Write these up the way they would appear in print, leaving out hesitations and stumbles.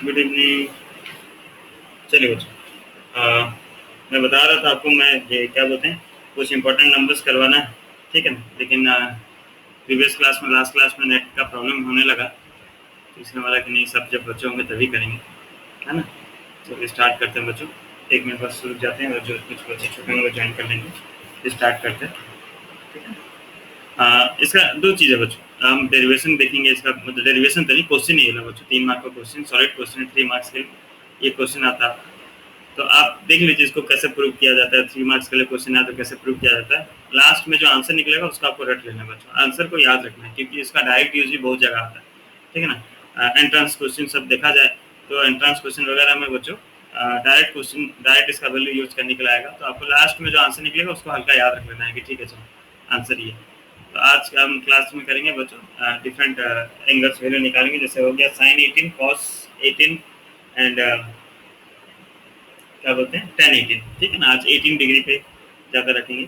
Good evening. चलिए बच्चों, मैं बता रहा था आपको, मैं ये क्या बोलते हैं, कुछ इंपॉर्टेंट नंबर्स करवाना है, ठीक है ना। लेकिन प्रीवियस क्लास में, लास्ट क्लास में नेट का प्रॉब्लम होने लगा, तो इसने वाला कि नहीं, सब जब बच्चे होंगे तभी करेंगे, है ना। तो स्टार्ट करते हैं बच्चों, 1 मिनट बस रुक जाते हैं और जो कुछ बच्चे छूटे हैं वो ज्वाइन कर लेंगे। स्टार्ट करते हैं, ठीक है। इसका दो चीज़ है बच्चों, हम डेरिवेशन देखेंगे। इसका मतलब डेरिवेशन तो नहीं, क्वेश्चन ही है बच्चों, 3 मार्क का क्वेश्चन, सॉलिड क्वेश्चन है, 3 मार्क्स के ये क्वेश्चन आता है। तो आप देख लीजिए इसको कैसे प्रूव किया जाता है। 3 मार्क्स के लिए क्वेश्चन है तो कैसे प्रूव किया जाता है। लास्ट में जो आंसर निकलेगा उसका आपको रट लेना है बच्चों, आंसर को याद रखना है, क्योंकि इसका डायरेक्ट यूज भी बहुत जगह आता है, ठीक है ना। एंट्रेंस क्वेश्चन सब देखा जाए तो एंट्रेंस क्वेश्चन वगैरह में बच्चों डायरेक्ट क्वेश्चन, डायरेक्ट इसका वैल्यू यूज करने के लिए आएगा। तो आपको लास्ट में जो आंसर निकलेगा उसको हल्का याद रख लेना है कि ठीक है चलो आंसर ये। तो आज हम क्लास में करेंगे बच्चों डिफरेंट एंगल्स वैल्यू निकालेंगे। जैसे हो गया sin 18, cos 18 एंड क्या बोलते हैं tan 18, ठीक है ना। आज 18 डिग्री पे ज़्यादा रखेंगे।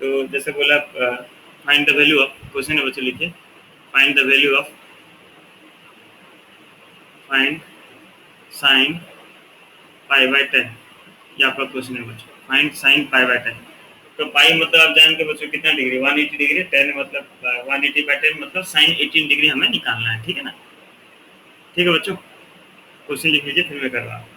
तो जैसे बोला find the value of, question है बच्चों, लिखिए find the value of, find sin pi by 10, ये आपका क्वेश्चन है बच्चों। Find sin pi by 10। तो पाई मतलब आप जान के बच्चों कितना डिग्री, 180 डिग्री। 10 मतलब 180 बाय 10 मतलब sin 18 डिग्री हमें निकालना है, ठीक है ना। ठीक है बच्चों, क्वेश्चन लिख लीजिए फिर मैं कर रहा हूँ।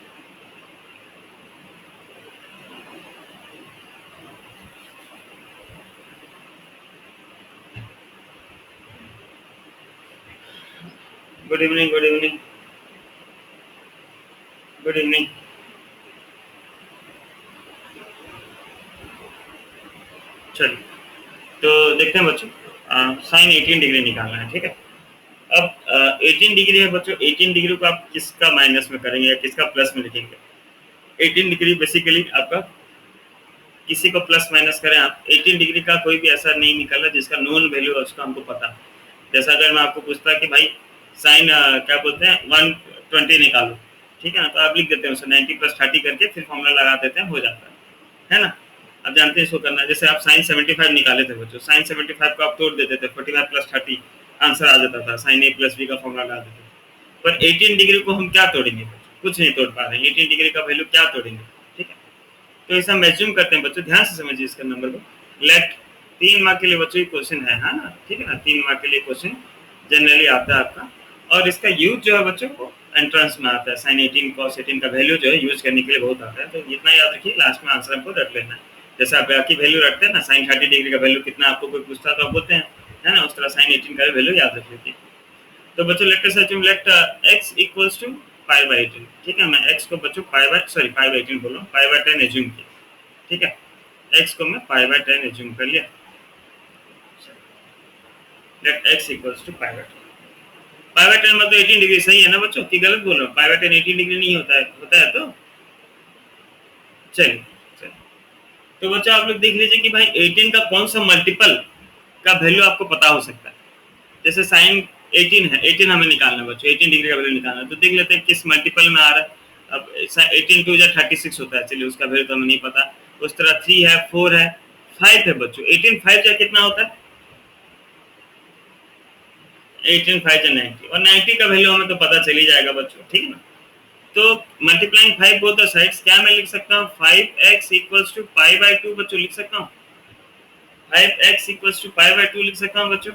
Good evening, good evening, good evening. चलिए तो देखते हैं बच्चों, साइन 18 डिग्री निकालना है, ठीक है। अब 18 डिग्री है बच्चों, 18 डिग्री को आप किसका माइनस में करेंगे या किसका प्लस में लिखेंगे। 18 डिग्री बेसिकली आपका, किसी को प्लस माइनस करें आप, 18 डिग्री का कोई भी ऐसा नहीं निकल रहा जिसका नोन वैल्यू है उसका हमको पता। जैसा अगर मैं आपको पूछता कि भाई साइन क्या बोलते हैं 120 निकालो, ठीक है ना, तो आप लिख देते हैं उसे 90 + 30 करके फिर फॉर्मूला लगा देते हैं, हो जाता है ना। आप जानते हैं इसको करना है। जैसे आप साइन 75 निकाले थे बच्चों, साइन 75 को आप तोड़ देते थे, 45 + 30 आंसर आ जाता था, साइन a + b का फॉर्मूला लगा देते थे। पर 18 डिग्री को हम क्या तोड़ेंगे, कुछ नहीं तोड़ पा रहे हैं। 18 डिग्री का वैल्यू क्या तोड़ेंगे, ठीक है। तो ऐसा हम एज्यूम करते हैं बच्चों, ध्यान से समझिए इसका नंबर को। लेट 3 मार्क के लिए बच्चों ये क्वेश्चन है, हाँ ना, ठीक है ना। 3 मार्क के लिए क्वेश्चन जनरली आता है आपका, और इसका यूज जो है बच्चों को एंट्रेंस में आता है। साइन 18 cos 18 का वैल्यू जो है यूज करने के लिए बहुत आता है। तो इतना याद रखिए, लास्ट में आंसर हमको रख लेना है। जैसे आप बाकी वैल्यू रखते हैं ना, साइन 30 डिग्री का वैल्यू कितना आपको कोई पूछता तो आप बोलते हैं, है ना, उस तरह साइन 18 का वैल्यू याद रख लीजिए। तो बच्चों let us assume let x equals to pi by 18, ठीक है। मैं x को बच्चों पाई बाय 18 बोल रहा हूँ, पाई बाय 10 एज्यूम किया, ठीक है। x को मैं पाई बाय 10 एज्यूम कर लिया। Let x equals to pi by 10। Pi by 10 मतलब 18 डिग्री, सही है ना बच्चों, कि गलत बोल रहा हूँ। पाई बाय 10 18 डिग्री नहीं होता है, होता है। तो चलिए चलिए, तो बच्चों आप लोग देख लीजिए कि भाई 18 का कौन सा मल्टीपल का वैल्यू आपको पता हो सकता है। जैसे साइन 18 है, 18 हमें निकालना है बच्चों, 18 डिग्री का वैल्यू निकालना है। तो देख लेते हैं किस मल्टीपल में आ रहा है। अब 18 2 36 होता है, चलिए उसका वैल्यू तो हमें नहीं पता। उस तरह 3 है, 4 है, 5 है बच्चों। 18 5 जा कितना होता है, 18 5 जा 90, और 90 का वैल्यू हमें तो पता चल ही जाएगा बच्चों, ठीक है ना। तो मल्टीप्लाइंग 5 बोथ द साइड्स, क्या मैं लिख सकता हूँ 5x equals to pi by 2 बच्चों, लिख सकता हूँ 5x equals to pi by 2 लिख सकता हूँ बच्चों।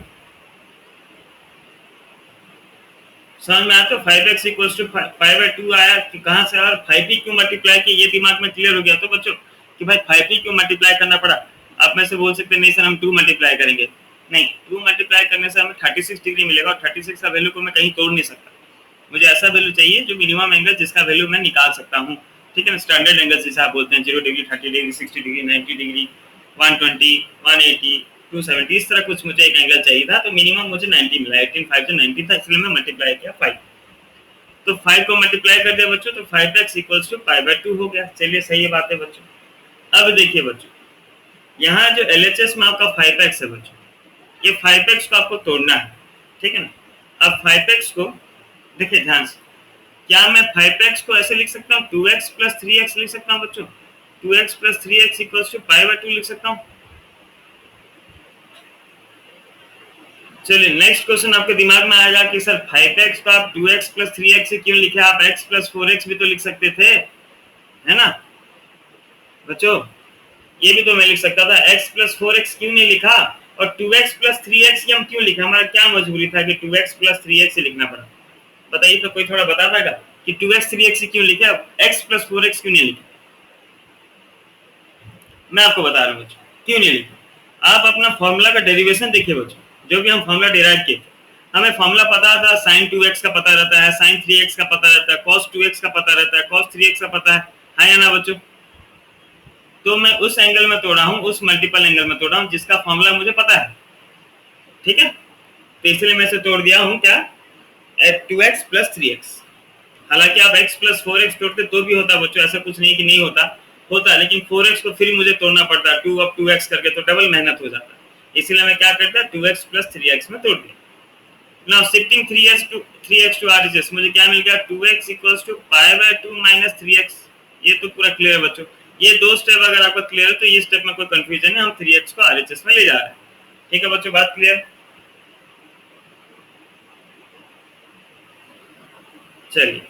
समझ में आया। तो 5x equals to pi by 2 आया कि कहाँ से, और 5p क्यों मल्टीप्लाई किया, ये दिमाग में क्लियर हो गया। तो बच्चों कि भाई 5p क्यों मल्टीप्लाई करना पड़ा। आप में से बोल सकते नहीं सर हम 2 मल्टीप्लाई करेंगे, नहीं, 2 मल्टीप्लाई करने से हमें 36 डिग्री मिलेगा, और 36 का वैल्यू को मैं कहीं तोड़ नहीं सकता। मुझे ऐसा वैल्यू चाहिए जो मिनिमम एंगल जिसका वैल्यू मैं निकाल सकता हूँ, ठीक है ना। स्टैंडर्ड एंगल जिसे आप बोलते हैं 0 डिग्री, 30 डिग्री, 60 डिग्री, 90 डिग्री, 120, 180, 270, इस तरह कुछ मुझे एक एंगल चाहिए था। तो मिनिमम मुझे 90 मिला, 18 5 जो 90 था, इसलिए मैं मल्टीप्लाई किया 5। तो 5 को मल्टीप्लाई कर दिया बच्चों, तो 5x equals to pi by 2 हो गया। चलिए सही है बात है बच्चों। अब देखिए बच्चों, यहाँ जो LHS में आपका 5x है बच्चों, ये 5x को आपको तोड़ना है, ठीक है ना। अब 5x को देखिए ध्यान से, क्या मैं 5x को ऐसे लिख सकता हूँ 2x + 3x लिख सकता हूँ बच्चों। 2x + 3x equals to pi by 2 लिख सकता हूँ। चलिए नेक्स्ट क्वेश्चन आपके दिमाग में आएगा कि सर 5x को आप 2x प्लस 3x से क्यों लिखे, आप x प्लस 4x भी तो लिख सकते थे, है ना बच्चों, ये भी तो मैं लिख सकता था। x प्लस 4x क्यों नहीं लिखा और 2x प्लस 3x हम क्यों लिखा, हमारा क्या मजबूरी था कि 2x प्लस 3x से लिखना पड़ा, बताइए तो, कोई थोड़ा बता पाएगा कि 2x 3x से क्यों लिखे, x प्लस 4x क्यों नहीं लिखे। मैं आपको बता रहा हूँ बच्चों क्यों नहीं लिखा। आप अपना फॉर्मूला का डेरिवेशन देखिए बच्चों, जो भी हम फॉर्मूला डिराइव किए हमें फॉर्मूला पता था, sin 2x का पता रहता है, sin 3x का पता रहता है, cos 2x का पता रहता है, cos 3x का पता है या ना बच्चों। तो मैं उस एंगल में तोड़ा हूँ, उस मल्टीपल एंगल में तोड़ा हूँ जिसका फॉर्मूला मुझे पता है, ठीक है। तो इसलिए मैं इसे तोड़ दिया हूँ क्या, 2x प्लस 3x। हालांकि आप x प्लस 4x तोड़ते तो भी होता बच्चों, ऐसा कुछ नहीं कि नहीं होता, होता, लेकिन 4x को फिर मुझे तोड़ना पड़ता, 2 अब 2x करके, तो डबल मेहनत हो जाता। इसलिए मैं क्या करता, 2x प्लस 3x में तोड़ दिया। Now shifting 3x to RHS, मुझे क्या मिल गया, 2x equals to pi by 2 minus 3x। ये तो पूरा क्लियर है बच्चों, ये दो स्टेप अगर आपको क्लियर है तो ये स्टेप में कोई कंफ्यूजन है, हम 3x को RHS में ले जा रहे हैं, ठीक है बच्चों, बात क्लियर। चलिए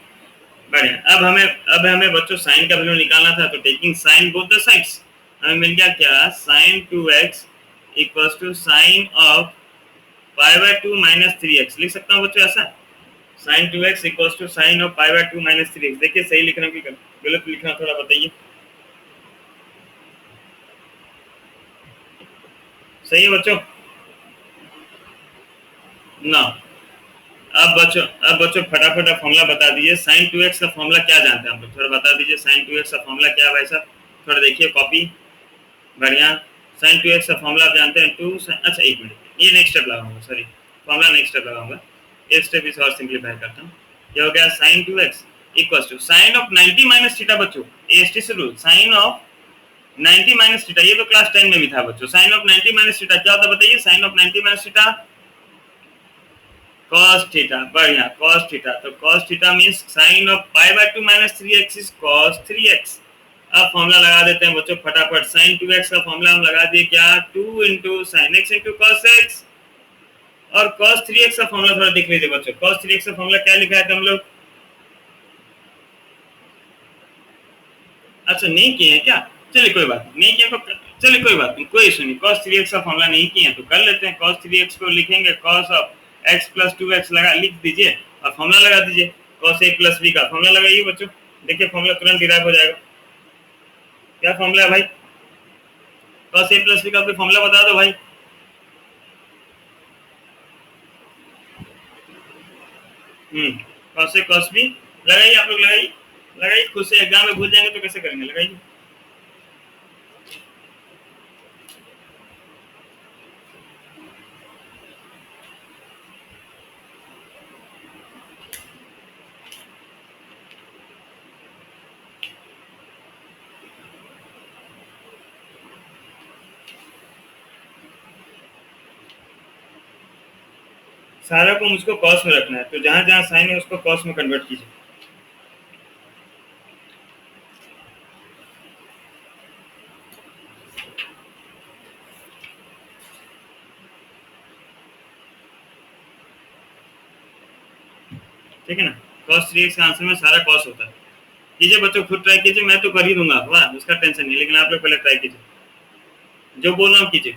बढ़िया। अब हमें बच्चों साइन का वैल्यू निकालना था, तो taking sine both the sides हमें मिल गया क्या, sine 2x equals to sine of pi by 2 minus 3x, लिख सकता हूँ बच्चों ऐसा, sine 2x equals to sine of pi by 2 minus 3x। देखिए सही लिख रहा हूँ कि गलत लिख रहा हूँ, थोड़ा बताइए। सही है बच्चों ना। अब बच्चों फटाफट फॉर्मूला बता दीजिए, साइन 2x का फॉर्मूला क्या जानते हैं आप लोग, थोड़ा बता दीजिए साइन 2x का फॉर्मूला क्या है भाई साहब, थोड़ा देखिए कॉपी, बढ़िया। साइन 2x का फॉर्मूला आप जानते हैं, 2, अच्छा एक मिनट, ये नेक्स्ट स्टेप लगाऊंगा, सॉरी फॉर्मूला नेक्स्ट स्टेप लगाऊंगा, ये स्टेप इसे और सिंप्लीफाई करता हूँ। क्या हो गया, sine 2x equals to sine of 90 minus theta बच्चों, एएसटी से rule, sine of 90 minus theta, ये तो क्लास 10 में भी था बच्चों, साइन ऑफ 90 माइनस थीटा क्या होता है बताइए, sine of 90 minus theta cos theta, बढ़िया cos थीटा, तो cos theta means sin of pi by 2 minus 3x is cos 3x। अब फॉर्मूला लगा देते हैं बच्चों फटाफट, sin 2x का फॉर्मूला हम लगा दिए क्या, 2 into sin x into cos x, और cos 3x का फॉर्मूला थोड़ा देख लीजिए बच्चों, cos 3x का फॉर्मूला क्या लिखा है हम लोग, अच्छा नहीं किए हैं क्या, चलिए कोई बात नहीं किए तो चलिए कोई बात नहीं, कोई इशू नहीं, cos 3x का फॉर्मूला नहीं किए हैं तो कर लेते हैं, cos 3x को लिखेंगे cos of x plus 2x लगा लिख दीजिए और फॉर्मूला लगा दीजिए, cos a प्लस b का फॉर्मूला लगाइए बच्चों, देखिए फॉर्मूला तुरंत डिराइव हो जाएगा। क्या फॉर्मूला है भाई, cos a प्लस b का कोई फॉर्मूला बता दो भाई। cos a cos b लगाइए, आप लोग लगाइए, लगाइए, खुद से एग्जाम में भूल जाएंगे तो कैसे करेंगे, लगाइए। सारा को मुझको कॉस में रखना है, तो जहां जहां साइन है उसको कॉस में कन्वर्ट कीजिए। ठीक है ना, cos 3x का आंसर में सारा cos होता है। कीजिए बच्चों, खुद ट्राई कीजिए, मैं तो कर ही दूंगा, वाह उसका टेंशन नहीं, लेकिन आप लोग पहले ट्राई कीजिए, जो बोल रहा हूँ कीजिए।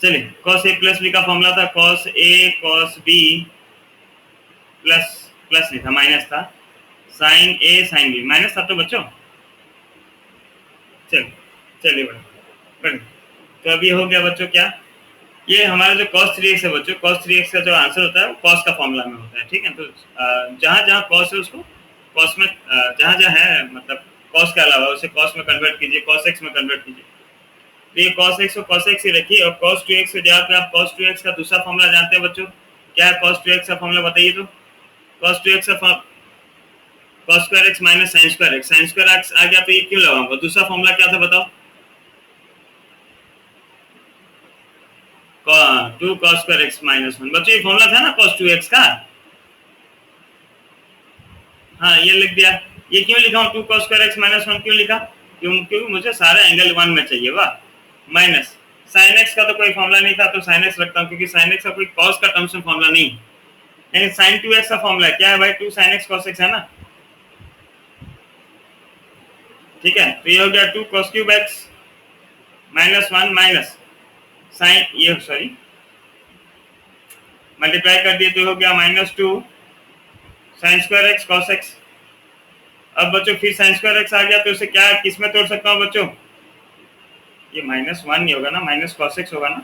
चलिए cos a प्लस b का फॉर्मूला था cos a cos b plus, plus नहीं था माइनस था, sin a sin b minus था तो बच्चों, चलिए चलिए बढ़िया, तो अभी हो गया बच्चों क्या, ये हमारा जो cos 3x है बच्चों, cos 3x का जो आंसर होता है वो cos का फॉर्मूला में होता है, ठीक है। तो जहां जहां cos है उसको cos में, जहां जहां है मतलब cos के अलावा उसे cos में कन्वर्ट कीजिए, cos x में कन्वर्ट कीजिए, तो ये cos x को cos x ही रखिए, और cos 2x के जगह पे आप cos 2x का दूसरा फॉर्मूला जानते हैं बच्चों, क्या है cos 2x का फॉर्मूला बताइए तो, cos 2x का cos square x minus sin square x, sin square x आ गया तो ये क्यों लगाऊंगा, दूसरा फॉर्मूला क्या था बताओ, 2 cos स्क्वायर x माइनस 1, बच्चों ये फॉर्मूला था ना cos 2x का, हाँ ये लिख दिया। ये क्यों लिखा हूँ 2 cos स्क्वायर x माइनस 1 क्यों लिखा, क्योंकि मुझे सारे एंगल 1 में चाहिए, वाह, माइनस sin x का तो कोई फॉर्मूला नहीं था तो sin x रखता हूँ, क्योंकि sin x का कोई cos का टर्म्स में फॉर्मूला नहीं, यानी sin 2x का फॉर्मूला क्या है भाई, 2 sin x cos x है ना, ठीक है। तो ये हो गया 2 cos cube x minus 1 minus sine, ये सॉरी मल्टीप्लाई कर दिए तो हो गया minus 2 sin square x cos x। अब बच्चों फिर sin स्क्वायर x आ गया तो इसे क्या किस में तोड़ सकता हूँ बच्चों, ये माइनस 1 नहीं होगा ना, माइनस cos x होगा ना,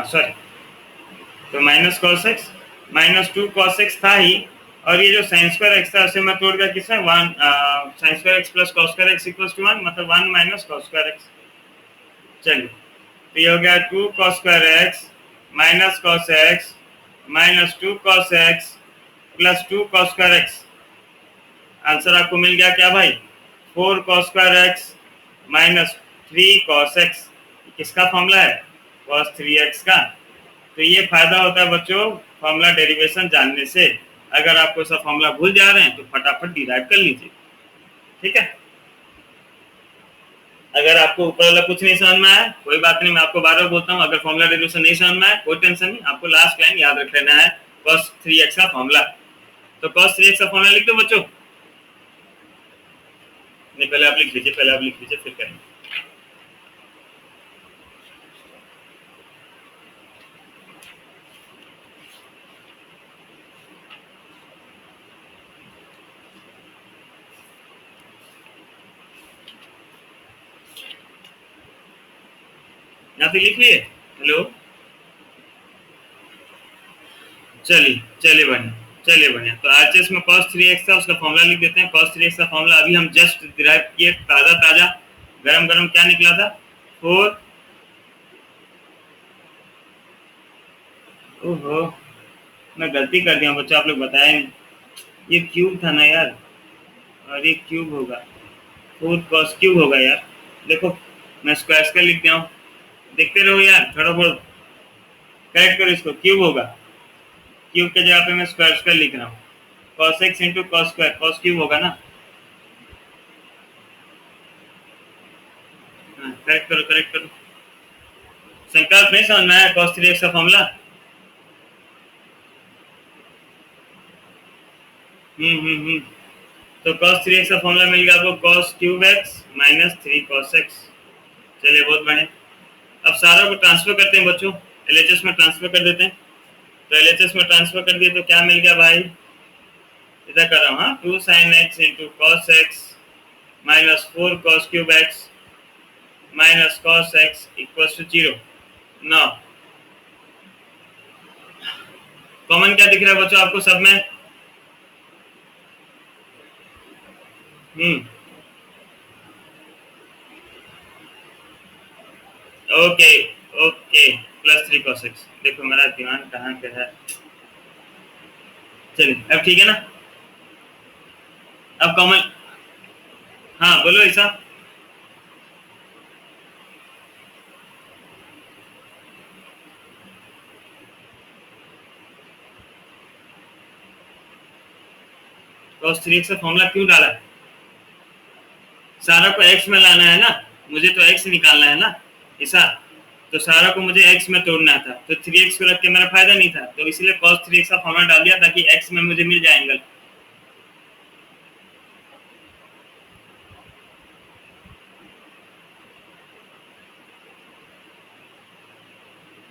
सॉरी, तो minus cos x minus 2 cos x था ही, और ये जो sin स्क्वायर x था उसे मैं तोड़ गया किसमें 1 sin square x plus cos square x equals to 1, मतलब 1 माइनस cos स्क्वायर x। चलिए तो ये हो गया 2 cos square x minus cos x minus 2 cos x plus 2 cos square x। Answer आपको मिल गया क्या भाई, 4 cos square x minus 3 cos x। किसका फॉर्मूला है, cos 3x का। तो ये फायदा होता है बच्चों फॉर्मूला डेरिवेशन जानने से, अगर आपको सब फॉर्मूला भूल जा रहे हैं तो फटाफट डिराइव कर लीजिए, ठीक है। अगर आपको ऊपर वाला कुछ नहीं समझ में आया कोई बात नहीं, मैं आपको बार बार बोलता हूँ, अगर फॉर्मूला डेरिवेशन नहीं समझ में आया कोई टेंशन नहीं, आपको लास्ट लाइन याद रख लेना है cos 3x का फॉर्मूला। तो cos 3x का फॉर्मूला लिख दो बच्चों, नहीं पहले आप लिख लीजिए, पहले आप लिख लीजिए फिर करेंगे। यहाँ पे लिख लिए, हेलो, चलिए चलिए बढ़िया, चलिए बढ़िया। तो आरएचएस में cos 3x था, उसका फॉर्मूला लिख देते हैं। cos 3x का फॉर्मूला अभी हम जस्ट डिराइव किए, ताजा ताजा गरम गरम क्या निकला था, 4, ओहो मैं गलती कर दिया बच्चों, आप लोग बताए नहीं, ये क्यूब था ना यार, और ये क्यूब होगा, 4 cos क्यूब होगा यार। देखो मैं स्क्वायर का लिख दिया हूँ, देखते रहो यार, थोड़ा बहुत करेक्ट करो इसको, क्यूब होगा, क्यूब के जगह पे मैं स्क्वायर का लिख रहा हूँ, cos x into cos square, cos cube होगा ना, करेक्ट करो करेक्ट करो। संकल्प नहीं समझ में आया cos 3x का फॉर्मूला, तो cos 3x का फॉर्मूला मिल गया आपको, cos cube x minus 3 cos x। चलिए बहुत बढ़िया। अब सारा को ट्रांसफर करते हैं बच्चों, एलएचएस में ट्रांसफर कर देते हैं। तो एलएचएस में ट्रांसफर कर दिए तो क्या मिल गया भाई, इधर कर रहा हूँ, हाँ, 2 sin x into cos x minus 4 cos cube x minus cos x equals to 0। Now common क्या दिख रहा है बच्चों आपको सब में, okay okay, plus 3 cos x। देखो मेरा ध्यान कहाँ पे है, चलिए अब ठीक है ना। अब कॉमन, हाँ बोलो ऐसा, cos 3x का फॉर्मूला क्यों डाला, सारा को x में लाना है ना, मुझे तो x निकालना है ना ऐसा, तो सारा को मुझे x में तोड़ना था, तो 3x को रख के मेरा फायदा नहीं था, तो इसलिए cos 3x का फॉर्मूला डाल दिया ताकि x में मुझे मिल जाए एंगल।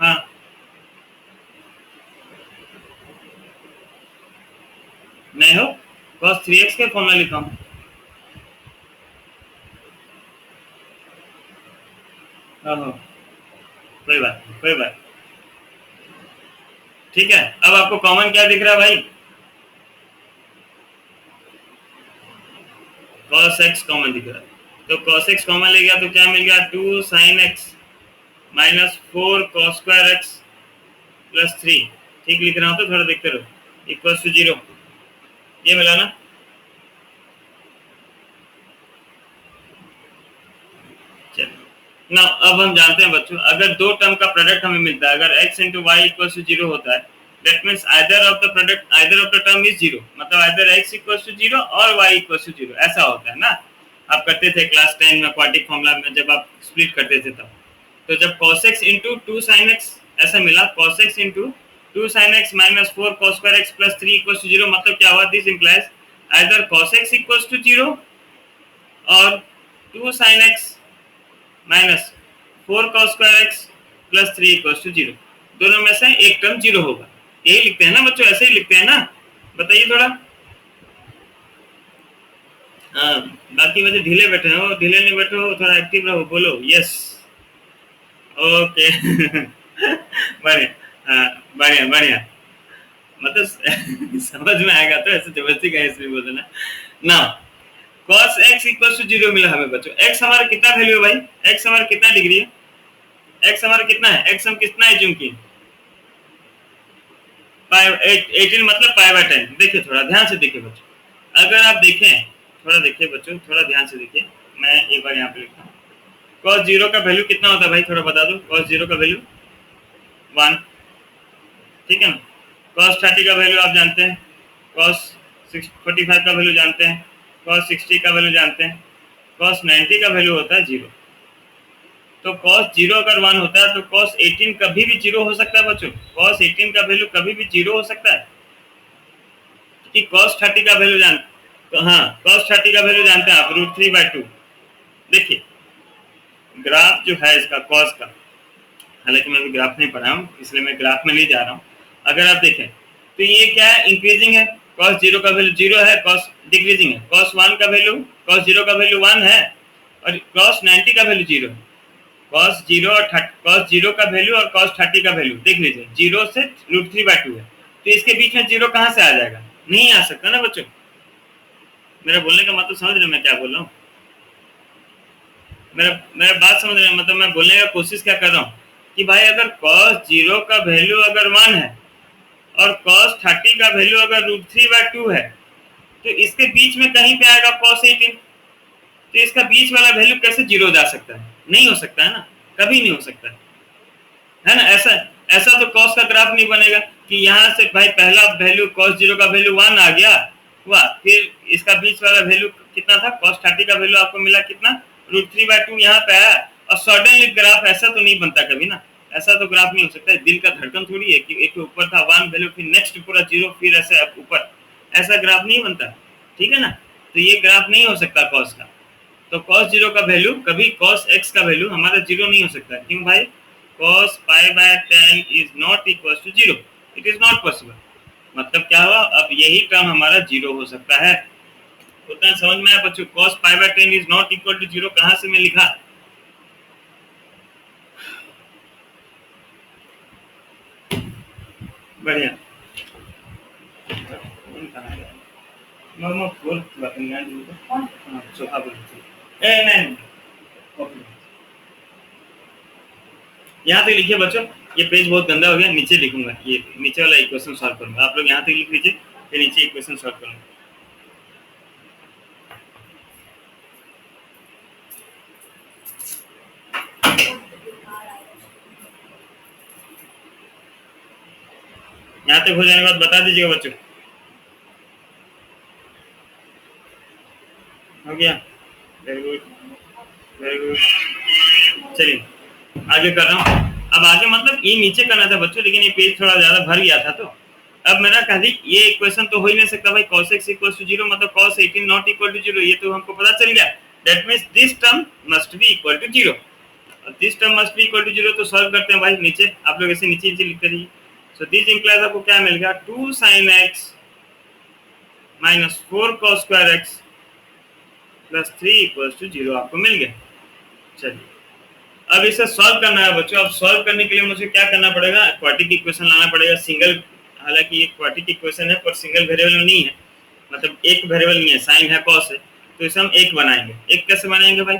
हाँ मैं हो cos 3x का फॉर्मूला लिखा हूँ, कोई बात कोई बात, ठीक है। अब आपको कॉमन क्या दिख रहा है भाई, cos x कॉमन दिख रहा है, तो cos x कॉमन ले गया तो क्या मिल गया, 2 sin x minus 4 cos square x plus 3, ठीक लिख रहा हूँ तो थोड़ा देखते रहो, इक्वल्स टू 0, ये मिला ना। ना अब हम जानते हैं बच्चों, अगर दो टर्म का प्रोडक्ट हमें मिलता है, अगर x into y equal to 0 होता है, that means either of the product, either of the term is 0, मतलब आइदर x इक्वल टू 0 और y इक्वल टू 0, ऐसा होता है ना। आप करते थे क्लास 10 में क्वाड्रेटिक फॉर्मूला में, जब आप स्प्लिट करते थे तब। तो जब cos x into 2 sin x ऐसा मिला, cos x into 2 sin x minus 4 cos square x plus 3 equals to 0, मतलब क्या हुआ, this implies either cos x equals to 0 और 2 sin x minus 4 cos square x plus 3 equals to 0, दोनों में से एक टर्म 0 होगा। यही लिखते हैं ना बच्चों, ऐसे ही लिखते हैं ना, बताइए थोड़ा। हाँ, बाकी बच्चे ढीले बैठे हो, ढीले नहीं बैठे हो, थोड़ा एक्टिव रहो, बोलो यस। ओके बढ़िया, हाँ बढ़िया बढ़िया, मतलब समझ में आएगा तो ऐसे जबरदस्ती का इसमें बोल देना ना। cos x इक्वल्स टू 0 मिला हमें बच्चों। x हमारा कितना वैल्यू है भाई, x हमारा कितना डिग्री है, x हमारा कितना है, x हम कितना एज्यूम किए, 18 मतलब पाई बाय 10। देखिए थोड़ा ध्यान से देखिए बच्चों, अगर आप देखें, थोड़ा देखिए बच्चों, थोड़ा ध्यान से देखिए, मैं एक बार यहाँ पे लिखता हूँ। cos 0 का वैल्यू कितना होता है भाई, थोड़ा बता दो। cos 0 का वैल्यू 1, ठीक है ना। cos 30 का वैल्यू आप जानते हैं, cos 45 का वैल्यू जानते हैं, cos 60 का वैल्यू जानते हैं, cos 90 का वैल्यू होता है 0। तो cos 0 अगर 1 होता है तो cos 18 कभी भी 0 हो सकता है बच्चों, cos 18 का वैल्यू कभी भी 0 हो सकता है। कि cos 30 का वैल्यू जान, तो हाँ cos 30 का वैल्यू जानते हैं आप, √3/2। देखिए ग्राफ जो है इसका cos का, हालांकि मैं भी ग्राफ नहीं पढ़ा हूँ इसलिए मैं ग्राफ में नहीं जा रहा हूँ। अगर आप देखें तो ये क्या है, इंक्रीजिंग है, cos 0 का वैल्यू 0 है, cos डिक्रीजिंग है, cos 1 का वैल्यू, cos 0 का वैल्यू 1 है और cos 90 का वैल्यू 0 है। cos 0 और cos 0 का वैल्यू और cos 30 का वैल्यू देख लीजिए, 0 से √3/2 है, तो इसके बीच में 0 कहाँ से आ जाएगा, नहीं आ सकता ना बच्चों। मेरा बोलने का मतलब समझ रहे मैं क्या बोल रहा हूँ, मेरा बात समझ रहे, मतलब मैं बोलने का कोशिश क्या कर रहा हूँ कि भाई अगर cos 0 का वैल्यू अगर 1 है और cos 30 का वैल्यू अगर √3/2 है, तो इसके बीच में कहीं पे आएगा cos 18, तो इसका बीच वाला वैल्यू कैसे 0 जा सकता है, नहीं हो सकता है ना, कभी नहीं हो सकता है ना। ऐसा ऐसा तो cos का ग्राफ नहीं बनेगा कि यहाँ से भाई पहला वैल्यू cos 0 का वैल्यू 1 आ गया हुआ, फिर इसका बीच वाला वैल्यू कितना था, cos 30 का वैल्यू आपको मिला कितना, √3/2 यहाँ पे आया, और सडनली ग्राफ ऐसा तो नहीं बनता कभी ना, ऐसा तो ग्राफ नहीं हो सकता है। दिल का धड़कन थोड़ी है कि एक ऊपर था 1 वैल्यू, फिर नेक्स्ट पूरा 0, फिर ऐसे ऊपर, ऐसा ग्राफ नहीं बनता, ठीक है ना। तो ये ग्राफ नहीं हो सकता cos का। तो cos 0 का वैल्यू कभी cos x का वैल्यू हमारा 0 नहीं हो सकता, क्यों भाई, cos π/10 is not equal to 0, it is not possible. मतलब क्या हुआ, अब यही टर्म हमारा 0 हो सकता है। उतना समझ में आया बच्चों, cos π/10 is not equal to 0 कहाँ से मैं लिखा, बढ़िया। यहाँ तक लिखिए बच्चों, ये पेज बहुत गंदा हो गया, नीचे लिखूंगा, ये नीचे वाला इक्वेशन सॉल्व करूंगा, आप लोग यहाँ तक लिख लीजिए, फिर नीचे इक्वेशन सॉल्व करूंगा। यहाँ तक हो जाने के बाद बता दीजिएगा बच्चों, हो गया, वेरी गुड वेरी गुड। चलिए आगे कर रहा हूँ। अब आगे मतलब ये नीचे करना था बच्चों, लेकिन ये पेज थोड़ा ज्यादा भर गया था, तो अब मैंने कहा ये इक्वेशन तो हो ही नहीं सकता भाई, cos x इक्वल टू 0 मतलब cos 18 नॉट इक्वल टू 0, ये तो हमको पता चल गया। That means this term must be equal to 0, और this term must be equal to 0, तो सॉल्व करते हैं भाई। नीचे आप लोग ऐसे नीचे नीचे लिखते रहिए। सो दिस इंप्लाइज आपको क्या मिल गया, 2 sin x minus 4 cos square x plus 3 equal to 0 आपको मिल गया। चलिए अब इसे सॉल्व करना है बच्चों। अब सॉल्व करने के लिए मुझे क्या करना पड़ेगा, क्वाड्रेटिक इक्वेशन लाना पड़ेगा। सिंगल, हालांकि ये क्वाड्रेटिक इक्वेशन है पर सिंगल वेरिएबल नहीं है, मतलब एक वेरिएबल नहीं है, साइन है कॉस है, तो इसे हम एक बनाएंगे। एक कैसे बनाएंगे भाई,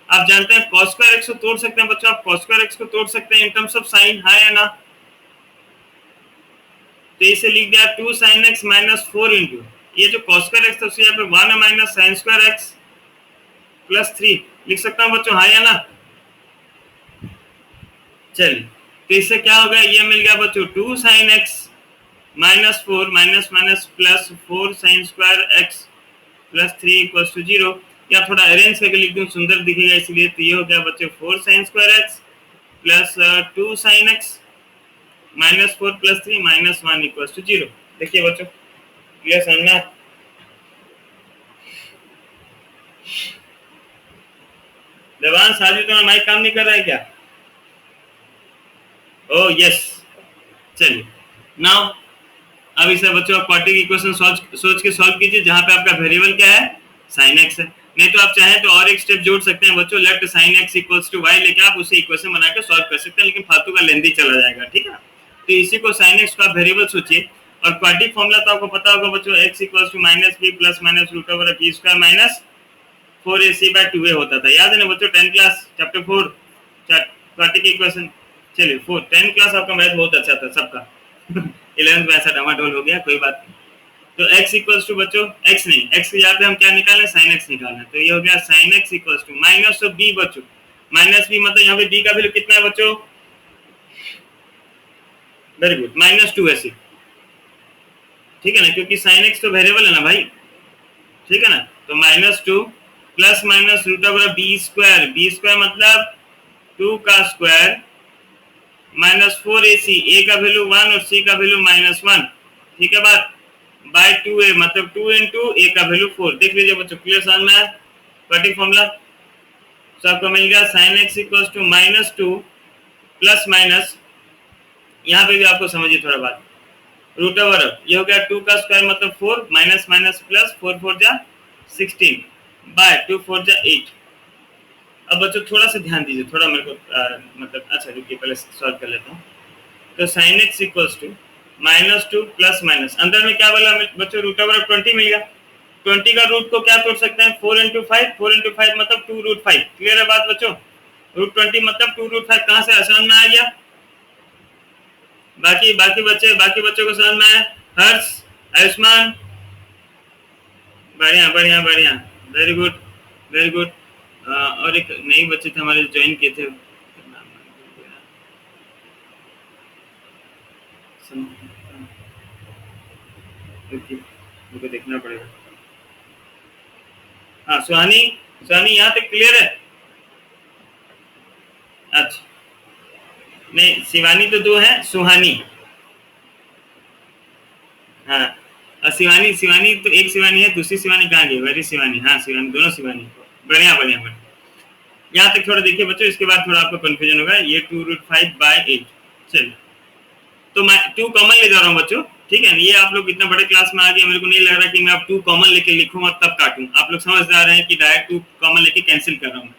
आप जानते हैं cos स्क्वायर x को तोड़ सकते हैं बच्चों, आप cos स्क्वायर x को तोड़ सकते हैं इन टर्म्स ऑफ साइन, है या ना। तो इसे लिख दिया 2 sin x माइनस 4 इंटू ये जो cos स्क्वायर x था उसे यहाँ पे 1 है minus sin square x plus 3 लिख सकता हूँ बच्चों, हाँ या ना। चलिए तो इससे क्या हो गया, ये मिल गया बच्चों 2 sin x minus 4 minus minus plus 4 sin square x plus 3 equal to 0। या थोड़ा अरेंज करके लिख दूं, सुंदर दिखेगा इसलिए। तो ये हो गया बच्चों 4 sin square x plus 2 sin x minus 4 plus 3 minus 1 equal to 0। देखिए बच्चों, क्लियर समझ में? देवांश आज भी तुम्हारा माइक काम नहीं कर रहा है क्या? ओह यस, चलिए नाउ अब इसे बच्चों आप क्वाड्रेटिक इक्वेशन सोच के सॉल्व कीजिए, जहां पे आपका वेरिएबल क्या है, sin x है। नहीं तो आप चाहें तो और एक स्टेप जोड़ सकते हैं बच्चों, left sin x equals to y लेके आप उसे इक्वेशन बना के सॉल्व कर सकते हैं, लेकिन फालतू का लेंथी चला जाएगा, ठीक है। तो इसी को sin x का वेरिएबल सोचिए, और क्वाड्रेटिक फॉर्मूला तो आपको पता होगा बच्चों, x equals to minus b plus minus root over b square minus 4ac/2a होता था, याद है ना बच्चों, 10 क्लास चैप्टर 4 क्वाड्रेटिक इक्वेशन। चलिए 10 क्लास आपका मैथ बहुत अच्छा था सबका 11th में ऐसा डमाडोल हो गया, कोई बात नहीं। तो x इक्वल्स टू बच्चों, x नहीं, x यहाँ पे हम क्या निकालें, sin x निकालना, तो ये हो गया sin x equals to minus b बच्चों, माइनस b मतलब यहाँ पे b का वैल्यू कितना है बच्चों, वेरी गुड, माइनस 2ac, ठीक है ना, क्योंकि sin x तो वेरिएबल है ना भाई, ठीक है ना। तो minus 2 plus minus root over b square मतलब 2 का स्क्वायर माइनस 4ac, a का वैल्यू 1 और c का वैल्यू -1, ठीक है बात, बाय 2a मतलब 2 इंटू a का वैल्यू 4। देख लीजिए बच्चों, क्लियर समझ में आया क्वाड्रेटिक फॉर्मूला। तो आपको मिल गया sin x equals to -2 plus minus, यहाँ पे भी आपको समझिए थोड़ा बात, रूट ओवर ये हो गया 2 का स्क्वायर मतलब 4 माइनस माइनस प्लस 4 4 जा 16 बाय 2 4 जा 8। अब बच्चों थोड़ा सा ध्यान दीजिए, थोड़ा मेरे को मतलब अच्छा रुकिए पहले सॉल्व कर लेता हूँ। तो sin x equals to -2 plus minus, अंदर में क्या बोला बच्चों, रूट ओवर 20 मिल गया, 20 का रूट को क्या तोड़ सकते हैं, 4 इंटू 5 मतलब 2 रूट 5। क्लियर है बात बच्चों, रूट 20 मतलब 2 रूट 5 कहाँ से आसान में आ गया। बाकी बाकी बच्चों को समझ में आया, हर्ष आयुष्मान, बढ़िया बढ़िया बढ़िया, वेरी गुड वेरी गुड। और एक नई बच्चे थे हमारे ज्वाइन किए थे, मुझे देखना पड़ेगा। हाँ सुहानी, सुहानी यहाँ तक क्लियर है? अच्छा नहीं, शिवानी तो 2 है, सुहानी, हाँ शिवानी, शिवानी तो एक शिवानी है, दूसरी शिवानी कहाँ गई, वेरी शिवानी, हाँ शिवानी, दोनों शिवानी, बढ़िया बढ़िया बढ़िया। यहाँ तक थोड़ा देखिए बच्चों, इसके बाद थोड़ा आपको कंफ्यूजन होगा, ये 2 रूट 5 बाय 8। चलिए तो मैं 2 कॉमन ले जा रहा हूँ बच्चों, ठीक है। ये आप लोग इतना बड़े क्लास में आ गए, मेरे को नहीं लग रहा कि मैं अब 2 कॉमन लेके लिखूँ और तब काटूं, आप लोग समझदार हैं कि डायरेक्ट 2 कॉमन लेके कैंसिल कर रहा हूँ,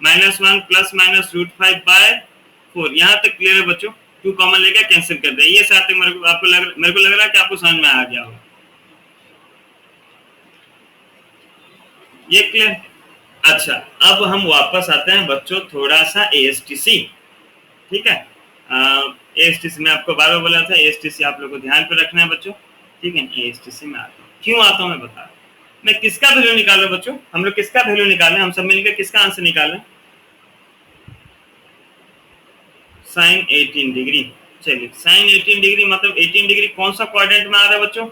-1 प्लस माइनस रूट 5 बाय 4। यहाँ तक क्लियर है बच्चों, 2 कॉमन लेके कैंसिल कर दे, ये साथ मेरे को लग रहा है कि आपको समझ में आ गया होगा, ये क्लियर। अच्छा अब हम वापस आते हैं बच्चों थोड़ा सा ASTC, ठीक है। ASTC में आपको बार बार बोला था, ASTC आप लोगों को ध्यान पे रखना है बच्चों, ठीक है। ASTC में आता हूँ, क्यों आता हूँ मैं बता रहा हूँ। मैं किसका वैल्यू निकाल रहा हूँ बच्चों, हम लोग किसका वैल्यू निकालें, हम सब मिलकर किसका आंसर निकालें, sin 18 डिग्री। चलिए sin 18 डिग्री मतलब 18 डिग्री कौन सा क्वाड्रेंट में आ रहा है बच्चों,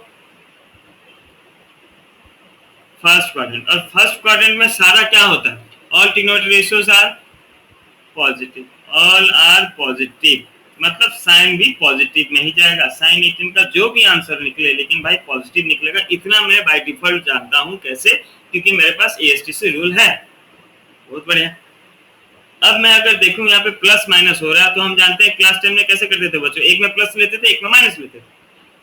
फर्स्ट क्वाड्रेंट। और फर्स्ट क्वाड्रेंट में सारा क्या होता है, all trigonometric ratios are positive, all are positive, मतलब साइन भी पॉजिटिव में ही जाएगा। साइन 18 का जो भी आंसर निकले, लेकिन भाई पॉजिटिव निकलेगा, इतना मैं बाय डिफॉल्ट जानता हूं। कैसे, क्योंकि मेरे पास ASTC रूल है। बहुत बढ़िया। अब मैं अगर देखूं यहाँ पे प्लस माइनस हो रहा है, तो हम जानते हैं क्लास 10 में कैसे करते थे बच्चों, एक में प्लस लेते थे, एक में माइनस लेते थे।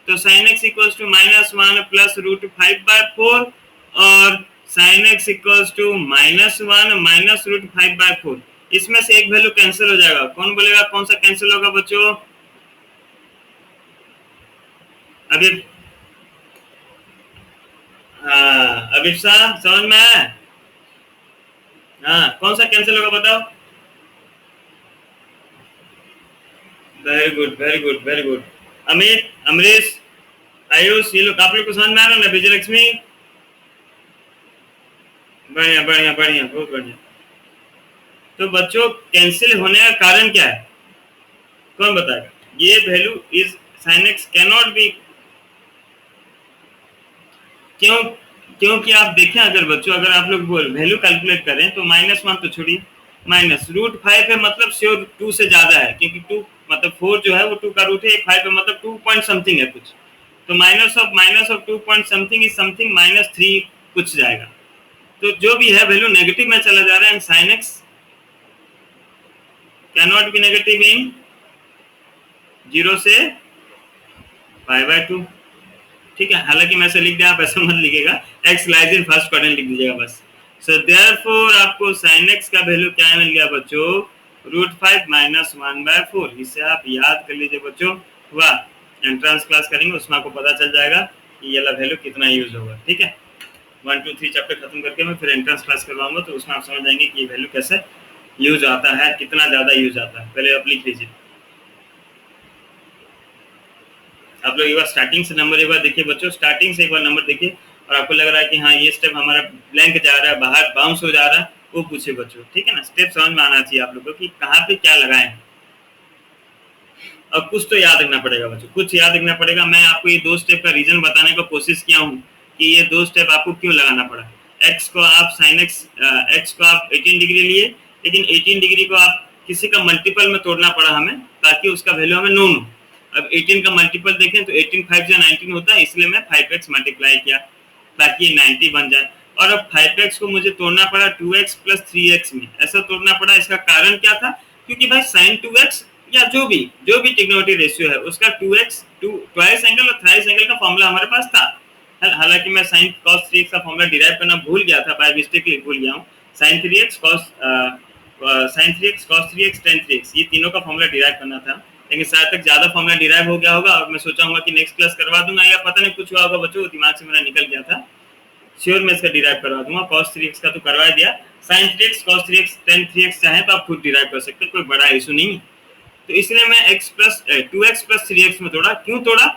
तो sin x equals to -1 plus root 5 by 4 और sin x equals to -1 minus root 5 by 4। इसमें से एक वैल्यू कैंसिल हो जाएगा, कौन बोलेगा कौन सा कैंसिल होगा बच्चों, अभी हाँ अभी साहब समझ में आया, हाँ कौन सा कैंसिल होगा बताओ, very good very good very good. Amit, Amrish, Ayush, ये लोग आप लोग को समझ में आ रहा है ना, विजय लक्ष्मी, बढ़िया बढ़िया बढ़िया, बहुत बढ़िया। तो बच्चों कैंसिल होने का कारण क्या है, कौन बताएगा, ये value is sin x can not be, क्यों क्योंकि आप देखें अगर बच्चों, अगर आप लोग वैल्यू कैलकुलेट करें तो -1 तो छोड़िए, माइनस √5 है मतलब श्योर 2 से ज्यादा है, क्योंकि 2 मतलब 4 जो है वो 2 का रूट है, 5 है मतलब 2 पॉइंट समथिंग है कुछ, तो minus of 2 point something is something -3 कुछ जाएगा। तो जो भी है वैल्यू नेगेटिव में चला जा रहा है, sine x can not be negative इन 0 से π/2। ठीक है, हालांकि मैं ऐसे लिख दिया, आप ऐसा मत लिखिएगा, x lies in first quadrant लिख दीजिएगा बस। सो देयरफॉर आपको sin x का वैल्यू क्या मिल गया बच्चों, √5 - 1/4। इसे आप याद कर लीजिए बच्चों, वाह, एंट्रेंस क्लास करेंगे उसमें आपको पता चल जाएगा कि ये वाला वैल्यू कितना यूज होगा। ठीक है, 1 2 3 चैप्टर खत्म करके मैं फिर एंट्रेंस क्लास करवाऊंगा, तो उसमें आप समझ जाएंगे कि ये वैल्यू कैसे यूज आता है, कितना ज्यादा यूज आता है। पहले आप लिख लीजिए, आप लोग एक बार स्टार्टिंग से नंबर एक बार देखिए बच्चों, स्टार्टिंग से एक बार नंबर देखिए, और आपको लग रहा है कि हाँ ये स्टेप हमारा ब्लैंक जा रहा है, बाहर बाउंस हो जा रहा है, वो पूछे बच्चों। ठीक है ना, स्टेप समझ में आना चाहिए आप लोगों को कि कहाँ पे क्या लगाए हैं, और कुछ तो याद रखना पड़ेगा बच्चों, कुछ याद रखना पड़ेगा। मैं आपको ये 2 स्टेप का रीजन बताने का कोशिश किया हूँ कि ये 2 स्टेप आपको क्यों लगाना पड़ा। एक्स को आप साइन एक्स को आप 18 डिग्री लिए, लेकिन 18 डिग्री को आप किसी का मल्टीपल में तोड़ना पड़ा हमें, ताकि उसका वैल्यू हमें नोन हो। अब 18 का मल्टीपल देखें तो 18 5 या 19 होता है, इसलिए मैं 5x मल्टीप्लाई किया ताकि ये 90 बन जाए। और अब 5x को मुझे तोड़ना पड़ा 2x प्लस 3x में, ऐसा तोड़ना पड़ा। इसका कारण क्या था, क्योंकि भाई साइन 2x या जो भी ट्रिग्नोमेट्री रेशियो है उसका 2x ट्वाइस एंगल और थ्राइस एंगल का फॉर्मूला हमारे पास था। हालांकि मैं साइन cos 3x का फॉर्मूला डिराइव करना भूल गया था, बाय मिस्टेकली भूल गया हूँ। Sign 3x cos 3x tan 3x, ये तीनों का फॉर्मूला डिराइव करना था, लेकिन शायद तक ज्यादा फॉर्मूला डिराइव हो गया होगा, और मैं सोचा हूँ कि नेक्स्ट क्लास करवा दूंगा, या पता नहीं कुछ हुआ होगा बच्चों, दिमाग से मेरा निकल गया था। श्योर मैं इसका डिराइव करवा दूंगा। cos 3x का तो करवा दिया, sin 3x cos 3x tan 3x चाहे तो आप खुद डिराइव कर सकते हैं, कोई बड़ा इशू नहीं। तो इसलिए मैं x plus 2x plus 3x में तोड़ा। क्यों तोड़ा,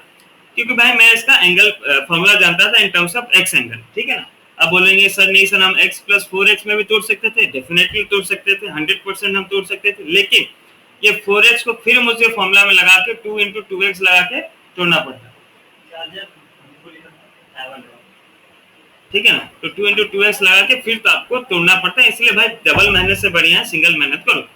क्योंकि भाई मैं इसका एंगल फॉर्मूला जानता था in terms of x angle. ठीक है ना, अब बोलेंगे सर नहीं सर, हम x प्लस 4x में भी तोड़ सकते थे, डेफिनेटली तोड़ सकते थे, 100% हम तोड़ सकते थे, लेकिन ये 4x को फिर मुझे फॉर्मूला में लगा के 2 × 2x लगा के तोड़ना पड़ता। ठीक है ना, तो 2 × 2x लगा के फिर तो आपको तोड़ना पड़ता है, इसलिए भाई डबल मेहनत से बढ़िया है सिंगल मेहनत करो।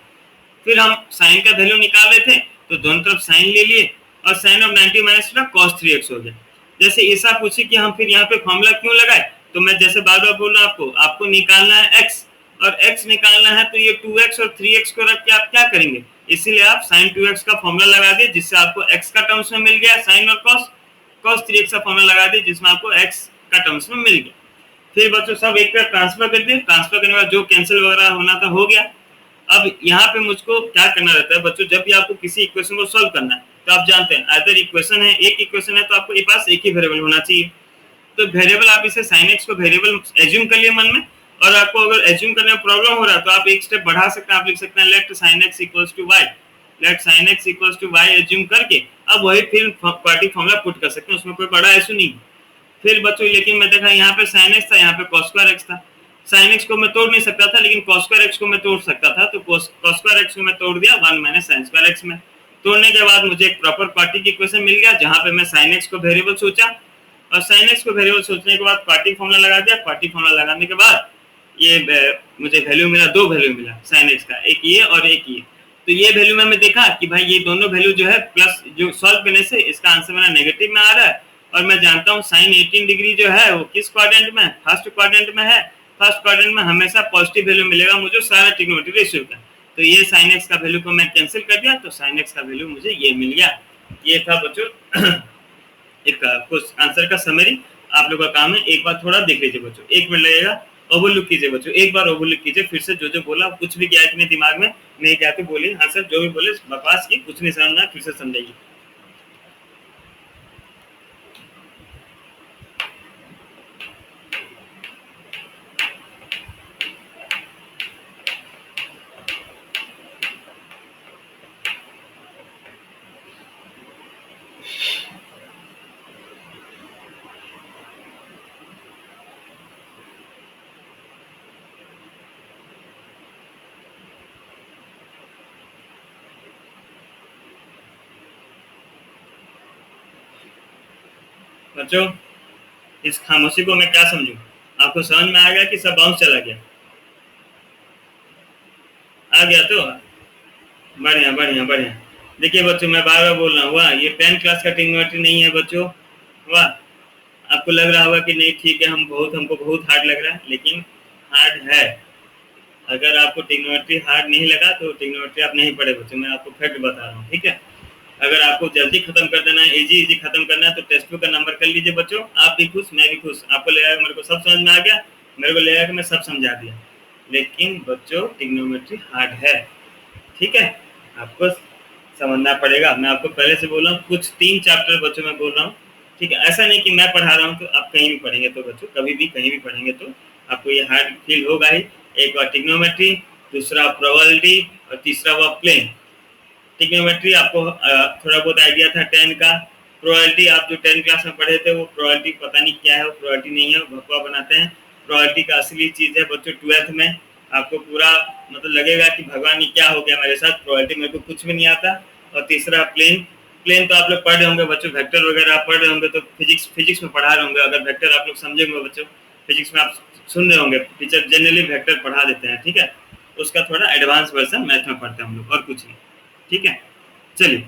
फिर हम साइन का वैल्यू निकाल रहे थे, तो दोनों तरफ साइन ले लिए, और sign of 90 minus cos 3x हो गया। जैसे ऐसा पूछे कि हम फिर यहाँ पे फॉर्मूला क्यों लगाए, तो मैं जैसे बार बार बोल रहा हूँ आपको निकालना है x, और x निकालना है, तो ये 2x और 3x को रख के आप क्या करेंगे, इसीलिए आप साइन 2x का फॉर्मूला लगा दिए, जिससे आपको x का टर्म्स में मिल गया साइन, और cos 3x का फॉर्मूला लगा दिए जिसमें आपको x का टर्म्स में मिल गया। फिर बच्चों सब एक पर ट्रांसफर कर दिए, ट्रांसफर करने के बाद जो कैंसिल वगैरह होना था हो गया। अब यहाँ पे मुझको क्या करना रहता है बच्चों, जब भी आपको किसी इक्वेशन को सॉल्व करना है, तो आप जानते हैं अगर इक्वेशन है, एक इक्वेशन है, तो आपको ये पास एक ही वेरिएबल होना चाहिए। तो वेरिएबल आप इसे sin x को वेरिएबल एज्यूम कर लिए मन में, और आपको अगर एज्यूम करने में प्रॉब्लम हो रहा है तो आप एक स्टेप बढ़ा सकते हैं, आप लिख सकते हैं let sin x equals to y, let sin x equals to y assume करके अब वही फिर क्वाड्रेटिक फॉर्मूला पुट कर सकते हैं, उसमें कोई बड़ा इशू नहीं। फिर बच्चों लेकिन मैं देखा यहाँ पे sin x था, यहाँ पे cos स्क्वायर x था। sin x को मैं तोड़ नहीं सकता था, लेकिन cos स्क्वायर x को मैं तोड़ सकता था, तो cos स्क्वायर x को मैं तोड़ दिया 1 - sin स्क्वायर x में। तोड़ने के बाद मुझे एक प्रॉपर क्वाड्रेटिक इक्वेशन मिल गया, जहाँ पे मैं sin x को वेरिएबल सोचा, और sin x को वेरिएबल सोचने के बाद क्वाड्रेटिक फॉर्मूला लगा दिया। क्वाड्रेटिक फॉर्मूला लगाने के बाद ये मुझे वैल्यू मिला, 2 वैल्यू मिला sin x का, एक ये और एक ये। तो ये वैल्यू में देखा कि भाई ये दोनों वैल्यू जो है प्लस, जो सॉल्व करने से इसका आंसर मेरा नेगेटिव में आ रहा है, और मैं जानता हूँ साइन 18 डिग्री जो है वो किस क्वाड्रेंट में, फर्स्ट क्वाड्रेंट में है। फर्स्ट क्वाड्रेंट में हमेशा पॉजिटिव वैल्यू मिलेगा मुझे सारा ट्रिग्नोमेट्री रेशियो का। तो ये साइन एक्स का वैल्यू को मैं कैंसिल कर दिया, तो साइन एक्स का वैल्यू मुझे ये मिल गया। ये था बच्चों एक कुछ आंसर का समरी। आप लोग का काम है, एक बार थोड़ा देख लीजिए बच्चों, 1 मिनट लगेगा, ओवरलुक कीजिए बच्चों, एक बार ओवरलुक कीजिए, फिर से जो बोला, कुछ भी गया अपने दिमाग में नहीं गया तो बोलिए, हाँ सर जो भी बोले बकवास की, कुछ नहीं समझना फिर से समझाइए। बच्चों इस खामोशी को मैं क्या समझूं? आपको समझ में आ गया कि सब बाउंस चला गया? आ गया तो बढ़िया बढ़िया बढ़िया। देखिए बच्चों, मैं बार बार बोल रहा हूँ, वाह, ये 10th क्लास का ट्रिग्नोमेट्री नहीं है बच्चों। वाह, आपको लग रहा होगा कि नहीं ठीक है, हमको बहुत हार्ड लग रहा है, लेकिन हार्ड है। अगर आपको ट्रिग्नोमेट्री हार्ड नहीं लगा तो ट्रिग्नोमेट्री आप नहीं पढ़े बच्चों, मैं आपको फैक्ट बता रहा हूँ, ठीक है। अगर आपको जल्दी खत्म कर देना है, इजी इजी खत्म करना है, तो टेस्ट बुक का नंबर कर लीजिए बच्चों। आप भी खुश, मैं भी खुश। आपको लगेगा मेरे को सब समझ में आ गया, मेरे को लगेगा कि मैं सब समझा दिया, लेकिन बच्चों ट्रिग्नोमेट्री हार्ड है, ठीक है। आपको समझना पड़ेगा। मैं आपको पहले से बोल रहा हूँ, कुछ 3 चैप्टर बच्चों मैं बोल रहा हूँ, ठीक है। ऐसा नहीं कि मैं पढ़ा रहा हूँ तो आप कहीं भी पढ़ेंगे, तो बच्चों कभी भी कहीं भी पढ़ेंगे तो आपको ये हार्ड फील होगा ही। एक बार ट्रिग्नोमेट्री, दूसरा प्रोबेबिलिटी, और तीसरा हुआ प्लेन। ट्रिग्नोमेट्री आपको थोड़ा बहुत आइडिया था 10 का। प्रोबेबिलिटी आप जो 10 क्लास में पढ़े थे, वो प्रोबेबिलिटी पता नहीं क्या है, वो प्रोबेबिलिटी नहीं है, वो भगवा बनाते हैं। प्रोबेबिलिटी का असली चीज़ है बच्चों 12th में। आपको पूरा मतलब लगेगा कि भगवान ये क्या हो गया मेरे साथ, प्रोबेबिलिटी मेरे को कुछ भी नहीं आता। और तीसरा प्लेन। प्लेन तो आप लोग पढ़ रहे होंगे बच्चों, वेक्टर वगैरह आप पढ़ रहे होंगे, तो फिजिक्स फिजिक्स में पढ़ा रहे होंगे। अगर वेक्टर आप लोग समझेंगे बच्चों, फिजिक्स में आप सुन रहे होंगे, टीचर जनरली वेक्टर पढ़ा देते हैं, ठीक है। उसका थोड़ा एडवांस वर्जन मैथ में पढ़ते हैं हम लोग, और कुछ नहीं, ठीक है। चलिए,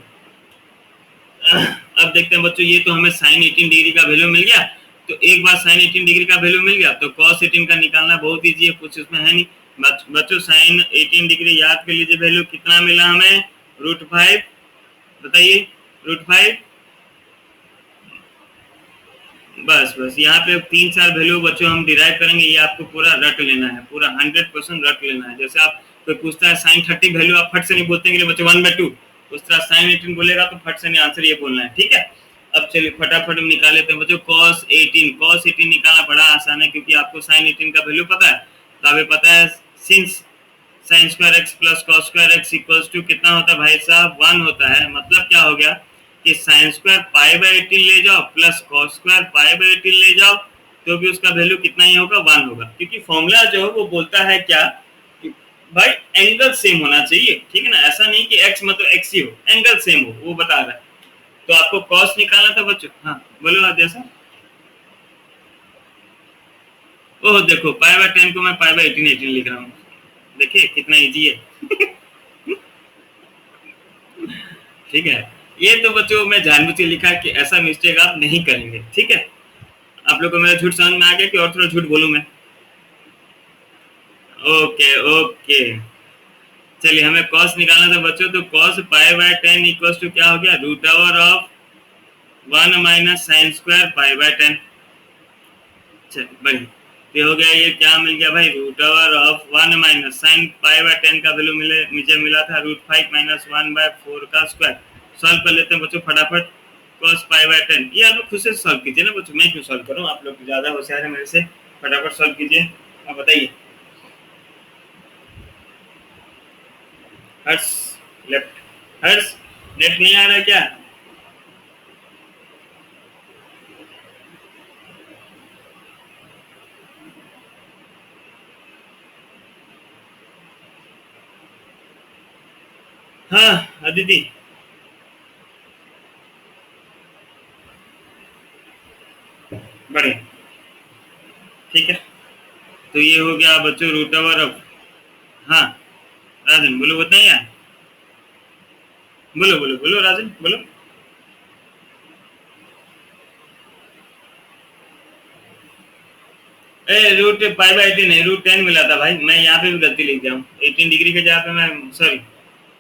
अब देखते हैं बच्चों, ये तो हमें साइन 18 डिग्री का वैल्यू मिल गया। तो एक बार साइन 18 डिग्री का वैल्यू मिल गया तो कॉस 18 का निकालना बहुत ईजी है, कुछ उसमें है नहीं। बच्चों साइन 18 डिग्री याद कर लीजिए, वैल्यू कितना मिला हमें, √5। बताइए, √5। बस बस, यहाँ पे 3-4 वैल्यू बच्चों हम डिराइव करेंगे, ये आपको पूरा रट लेना है, पूरा 100% रट लेना है। जैसे आप कोई पूछता है साइन 30 वैल्यू, आप फट से नहीं बोलते हैं बच्चों 1/2, उस तरह साइन 18 बोलेगा तो फट से नहीं आंसर ये बोलना है, ठीक है। अब चलिए फटाफट हम निकाल लेते हैं बच्चों कॉस 18। कॉस 18 निकालना बड़ा आसान है, क्योंकि आपको साइन 18 का वैल्यू पता है। तो अभी पता है, since sine square x plus cos square x equals to कितना होता है भाई साहब, 1 होता है। मतलब क्या हो गया कि साइन स्क्वायर π/18 ले जाओ प्लस कॉस स्क्वायर π/18 ले जाओ, तो भी उसका वैल्यू कितना ही होगा, 1 होगा। क्योंकि फॉर्मूला जो है वो बोलता है क्या कि भाई एंगल सेम होना चाहिए, ठीक है ना। ऐसा नहीं कि एक्स मतलब एक्स ही हो, एंगल सेम हो, वो बता रहा है। तो आपको कॉस निकालना था बच्चों। हाँ बोलो आद्या सर। ओह देखो, π/10 को मैं π/18 लिख रहा हूँ, देखिए कितना इजी है। ठीक है। ये तो बच्चों मैं जानबूझ के लिखा कि ऐसा मिस्टेक आप नहीं करेंगे, ठीक है। आप लोग को मेरा झूठ समझ में आ गया कि और थोड़ा झूठ बोलूं मैं? Okay okay. चलिए, हमें कॉस निकालना था बच्चों, तो कॉस π/10 इक्वल्स टू क्या हो गया, √1 माइनस साइन स्क्वायर π/10। चलिए बढ़िया, ये हो गया। ये क्या मिल गया भाई, √1 माइनस साइन π/10 का वैल्यू मिले, मुझे मिला था √5 माइनस 1/4 का स्क्वायर। सॉल्व कर लेते हैं बच्चों फटाफट। cos π/10 ये आप लोग खुद से सॉल्व कीजिए ना बच्चों, मैं क्यों सॉल्व करूं, आप लोग ज्यादा होशियार है मेरे से। फटाफट सॉल्व कीजिए। अब बताइए, हर्ष लेफ्ट, हर्ष नेट नहीं आ रहा है क्या? हाँ अदिति, बढ़िया, ठीक है। तो ये हो गया बच्चों √। हाँ राजन बोलो, बताइए, बोलो बोलो बोलो राजन बोलो। √π/18 नहीं, √10 मिला था भाई, मैं यहाँ पे भी गलती लिख दिया हूँ, 18 डिग्री के जगह पे मैं, सॉरी,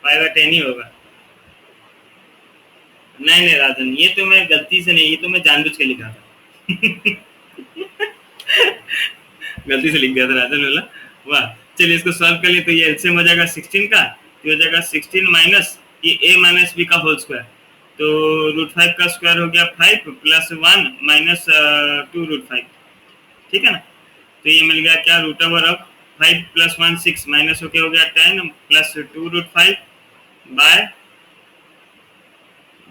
π/10 ही होगा। नहीं नहीं राजन, ये तो मैं गलती से नहीं, ये तो मैं जानबूझ के लिखा था। गलती से लिख दिया था राजन बोला। वाह। चलिए इसको सॉल्व कर लिए, तो ये एलसीएम हो जाएगा 16 का, तो हो जाएगा 16 माइनस ये a माइनस बी का होल स्क्वायर। तो √5 का स्क्वायर हो गया 5 प्लस 1 माइनस 2 √5, ठीक है ना। तो ये मिल गया क्या, √5 प्लस 1 6 माइनस होके हो गया 10 प्लस 2 √5 बाय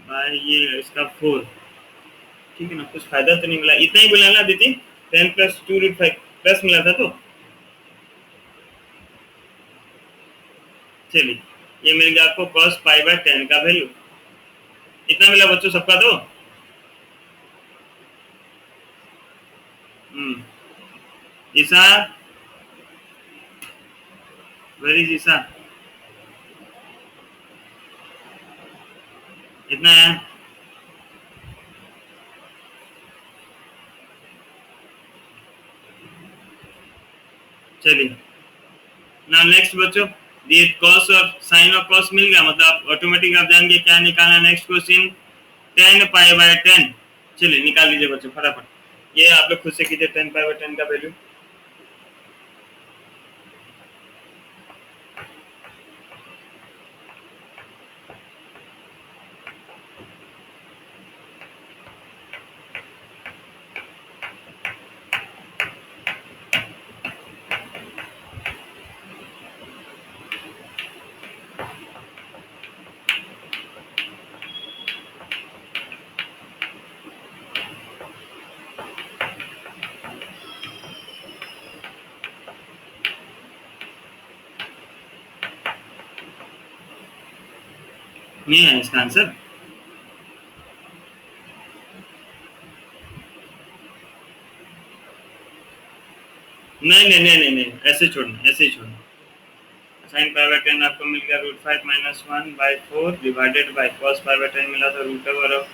बाय ये इसका 4, ठीक है ना। कुछ फायदा तो नहीं मिला, इतना ही बोला ना दीदी, 10 प्लस 2 √5 प्लस मिला था तो। चलिए, ये मिल गया आपको cos π/10 का वैल्यू, इतना मिला बच्चों सबका तो। हम्म ईसा, वेर इज ईसा? इतना है। चलिए ना नेक्स्ट बच्चों, ये कॉस और साइन और कॉस मिल गया, मतलब ऑटोमेटिक आप जान गए क्या निकालना है। Next question 10 पाई/10। चलिए निकाल लीजिए बच्चों फटाफट, ये आप लोग खुद से कीजिए 10 पाई/10 का वैल्यू। नहीं है इसका आंसर। नहीं नहीं नहीं नहीं नहीं, ऐसे छोड़ना, ऐसे ही छोड़ना। साइन पाई/10 आपको मिल गया √5 - 1/4 डिवाइडेड बाय कॉस पाई/10 मिला था √10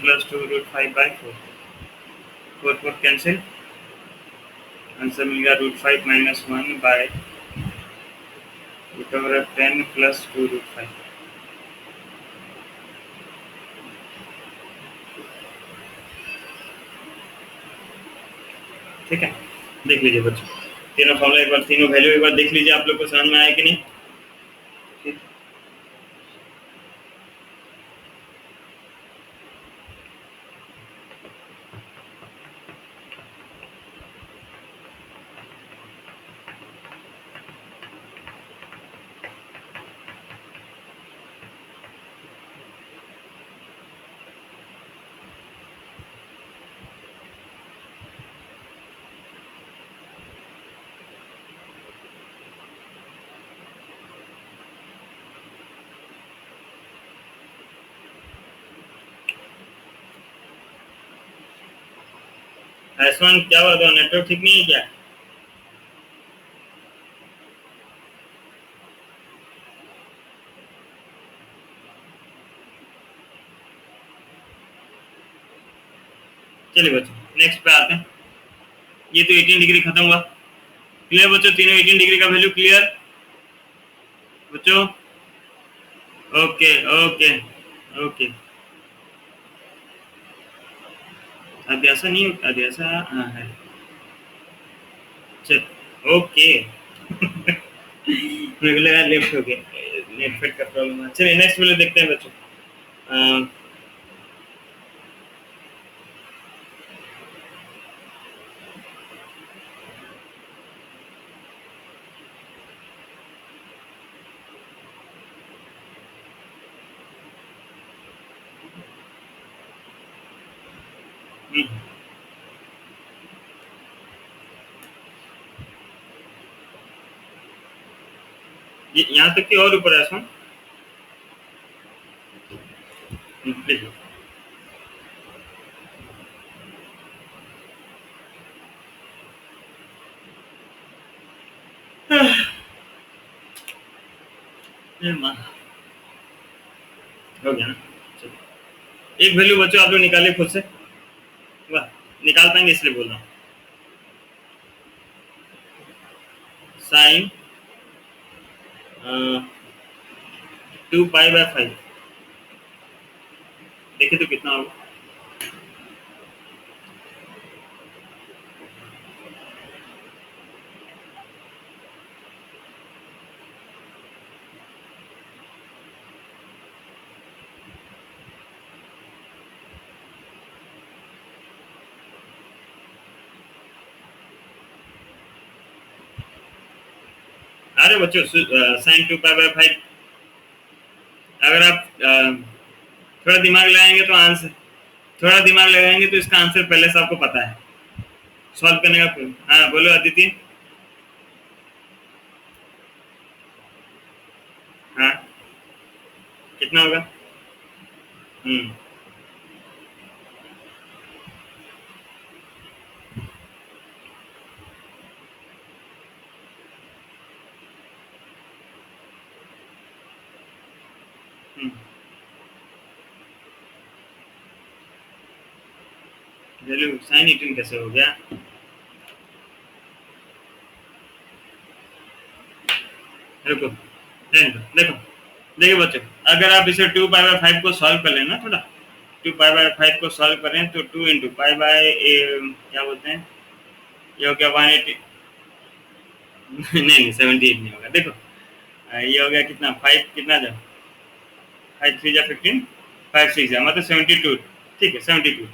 + 2 √5/4। 4 4 कैंसिल, आंसर मिल गया √5 - 1/10 + 2 √5। ठीक है, देख लीजिए बच्चों तीनों फॉर्मूला एक बार, तीनों वैल्यू एक बार देख लीजिए, आप लोग को समझ में आया कि नहीं। ठीक। आयुष्मान क्या बात है, नेटवर्क ठीक नहीं है क्या? चलिए बच्चों नेक्स्ट पे आते हैं। ये तो 18 डिग्री खत्म हुआ। क्लियर बच्चों, तीनों 18 डिग्री का वैल्यू क्लियर बच्चों? Okay okay okay. अब ऐसा नहीं, अब ऐसा हाँ है। चल ओके। मेरे को लगा लेफ्ट हो गया, नेट फिट का प्रॉब्लम है। चलिए नेक्स्ट वीडियो देखते हैं बच्चों। अम, हम्म, ये यहाँ तक कि और ऊपर है इसमें। प्लीज। हो गया ना। चलिए एक वैल्यू बच्चों आप लोग निकालिए खुद से। वाह, निकाल पाएंगे इसलिए बोल रहा हूँ। साइन 2 पाई/5, देखिए तो कितना होगा। अरे बच्चों साइन 2 पाई/5, अगर आप थोड़ा दिमाग लगाएंगे तो आंसर, थोड़ा दिमाग लगाएंगे तो इसका आंसर पहले से आपको पता है। सॉल्व करने का हाँ बोलो अदिति। हाँ कितना होगा? हम्म, वैल्यू साइन 18 कैसे हो गया? रुको, देखो देखिए बच्चों, अगर आप इसे 2 पाई बाय 5 को सॉल्व कर लेना थोड़ा, 2 पाई बाय 5 को सॉल्व करें तो 2 इंटू पाई बाय क्या बोलते हैं, ये हो गया 180। नहीं नहीं 78 नहीं होगा। देखो ये हो गया कितना, 5 कितना जा, 5 3 जा 15, 5 6 जा मतलब 72। ठीक है 72।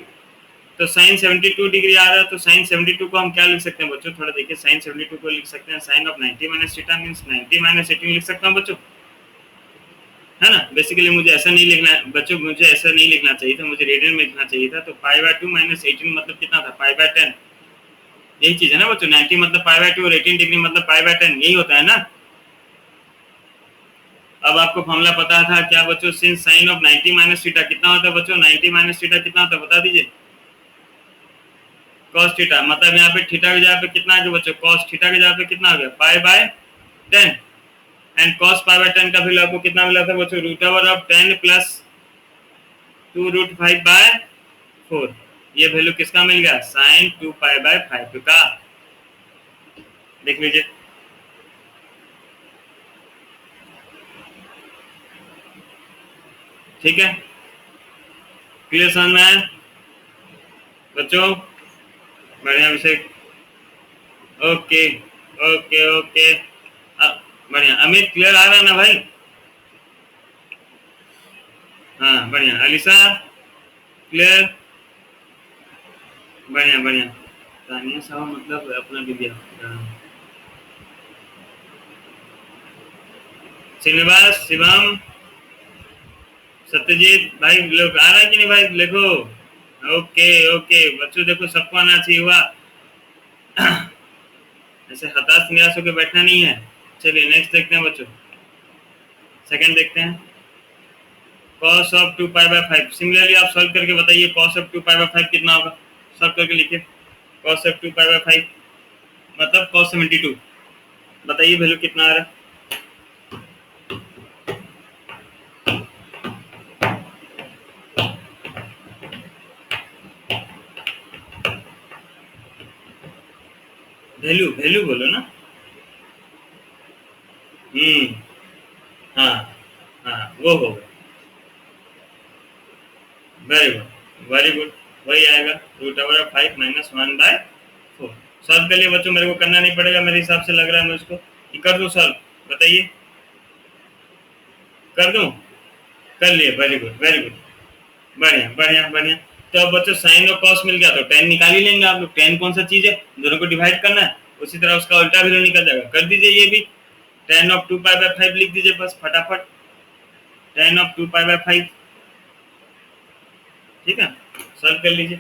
तो साइन 72 डिग्री आ रहा है, तो साइन 72 को हम क्या लिख सकते हैं बच्चों, थोड़ा देखिए, साइन 72 को लिख सकते हैं sine of 90 minus theta means 90 minus 18 लिख सकता हूं बच्चों, है ना। बेसिकली मुझे ऐसा नहीं लिखना है बच्चों, मुझे ऐसा नहीं लिखना चाहिए था, मुझे रेडियन में लिखना चाहिए था। तो पाई बाय 2 माइनस 18 मतलब कितना था, पाई बाय 10। यही चीज है ना बच्चों, 90 मतलब पाई बाय 2 और 18 डिग्री मतलब पाई बाय 10, यही होता है ना। अब आपको फॉर्मूला पता था क्या बच्चों, since sign of 90 minus theta कितना होता है बच्चों, 90 माइनस थीटा कितना होता है बता दीजिए, cos थीटा। मतलब यहाँ पे थीटा की जगह पे कितना आ गया बच्चों, cos थीटा की जगह पे कितना आ गया, पाई by 10। And cos pi by 10 का वैल्यू आपको कितना मिला था बच्चों, रूट ओवर ऑफ 10 प्लस 2√5/4। ये वैल्यू किसका मिल गया, साइन 2 पाई बाय 5 का। देख लीजिए, ठीक है, क्लियर समझ में आया बच्चों? बढ़िया विषय, ओके ओके ओके। बढ़िया, अमित क्लियर आ रहा है ना भाई? हाँ बढ़िया, अलीसा क्लियर, बढ़िया बढ़िया। तानिया साहब मतलब अपना दिव्या, श्रीनिवास, शिवम, सत्यजीत भाई लोग आ रहा है कि नहीं भाई, देखो। ओके ओके बच्चों, देखो सबको आना चाहिए हुआ, ऐसे हताश निराश होकर बैठना नहीं है। चलिए नेक्स्ट देखते हैं बच्चों, सेकंड देखते हैं, cos of 2 pi by 5। Similarly आप सॉल्व करके बताइए cos ऑफ 2 पाई बाय 5 कितना होगा, सॉल्व करके लिखिए, cos ऑफ 2 पाई बाय 5 मतलब cos 72, बताइए वैल्यू कितना आ रहा है। वैल्यू वैल्यू बोलो ना। हम्म, हाँ हाँ वो होगा, वेरी गुड वेरी गुड, वही आएगा, root over of 5 minus 1/4। Solve कर लिए बच्चों, मेरे को करना नहीं पड़ेगा मेरे हिसाब से, लग रहा है मुझको, कि कर दूं सॉल्व, बताइए कर दूं, कर लिए, वेरी गुड वेरी गुड, बढ़िया बढ़िया बढ़िया। तो अब बच्चों साइन और कॉस मिल गया, तो टेन निकाल ही लेंगे आप लोग, टेन कौन सा चीज है, दोनों को डिवाइड करना है, उसी तरह उसका उल्टा वैल्यू निकल जाएगा, कर दीजिए ये भी, टेन ऑफ 2 पाई बाय 5 लिख दीजिए बस फटाफट, टेन ऑफ 2 पाई बाय 5, ठीक है, सॉल्व कर लीजिए।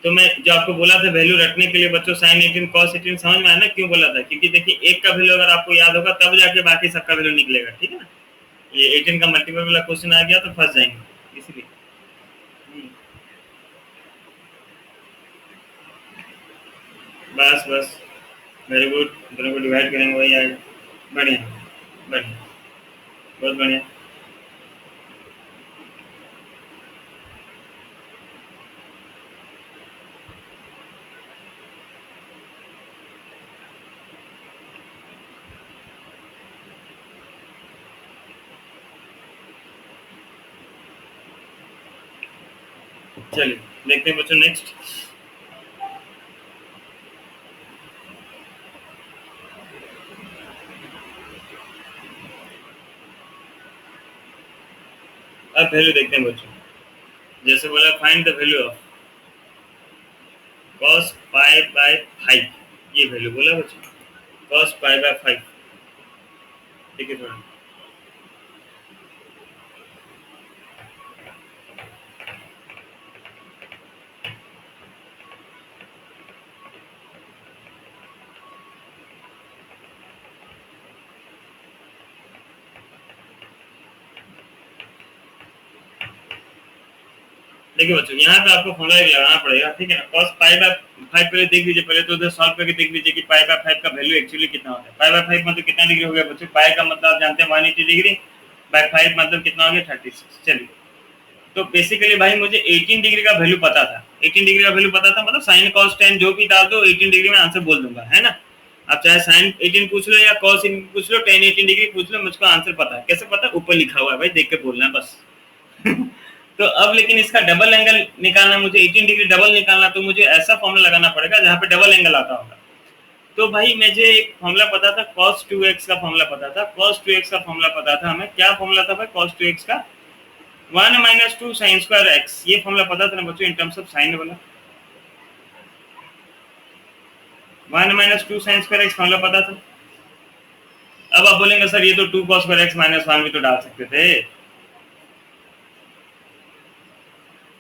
तो मैं जो आपको बोला था वैल्यू रखने के लिए बच्चों, साइन 18 कॉस 18, समझ में आया ना क्यों बोला था, क्योंकि देखिए एक का वैल्यू अगर आपको याद होगा तब जाके बाकी सबका वैल्यू निकलेगा, ठीक है ना। ये 18 का मल्टीपल वाला क्वेश्चन आ गया तो फंस जाएंगे इसलिए। बस बस, वेरी गुड, दोनों को डिवाइड करेंगे वही आएगा, बढ़िया बढ़िया, बहुत बढ़िया। चलिए देखते हैं बच्चों नेक्स्ट, अब वैल्यू देखते हैं बच्चों, जैसे बोला find the value of cos pi bye 5, ये वैल्यू बोला बच्चों, cos पाई बाय 5, ठीक है थोड़ा, देखिए बच्चों यहाँ पे आपको फॉर्मूला लगाना पड़ेगा, ठीक है ना, cos पाई बाय 5 पहले देख लीजिए, पहले तो उधर सॉल्व करके देख लीजिए कि पाई बाय 5 का वैल्यू एक्चुअली कितना होता है, पाई बाय 5 मतलब कितना डिग्री हो गया बच्चों, पाई का मतलब आप जानते हैं 180 डिग्री, बाय 5 मतलब कितना हो गया 36। चलिए तो बेसिकली भाई मुझे 18 डिग्री का वैल्यू पता था, 18 डिग्री का वैल्यू पता था, मतलब साइन कॉस टेन जो भी डाल दो 18 डिग्री में आंसर बोल दूंगा, है ना। आप चाहे साइन 18 पूछ लो या कॉस 18 पूछ लो, टेन 18 डिग्री पूछ लो, मुझको आंसर पता है। कैसे पता? ऊपर लिखा हुआ है भाई, देख के बोलना है बस। तो अब लेकिन इसका डबल एंगल निकालना, मुझे 18 डिग्री डबल निकालना, तो मुझे ऐसा फॉर्मूला लगाना पड़ेगा जहाँ पे डबल एंगल आता होगा। तो भाई मुझे एक फॉर्मूला पता था, cos 2x का फॉर्मूला पता था, cos 2x का फॉर्मूला पता था हमें। क्या फॉर्मूला था भाई cos 2x का? 1 - 2 sin स्क्वायर x, ये फॉर्मूला पता था ना बच्चों, इन टर्म्स ऑफ साइन वाला। 1 - 2 sin स्क्वायर x फॉर्मूला पता था। अब आप बोलेंगे सर ये तो 2 cos स्क्वायर x - 1 भी तो डाल सकते थे,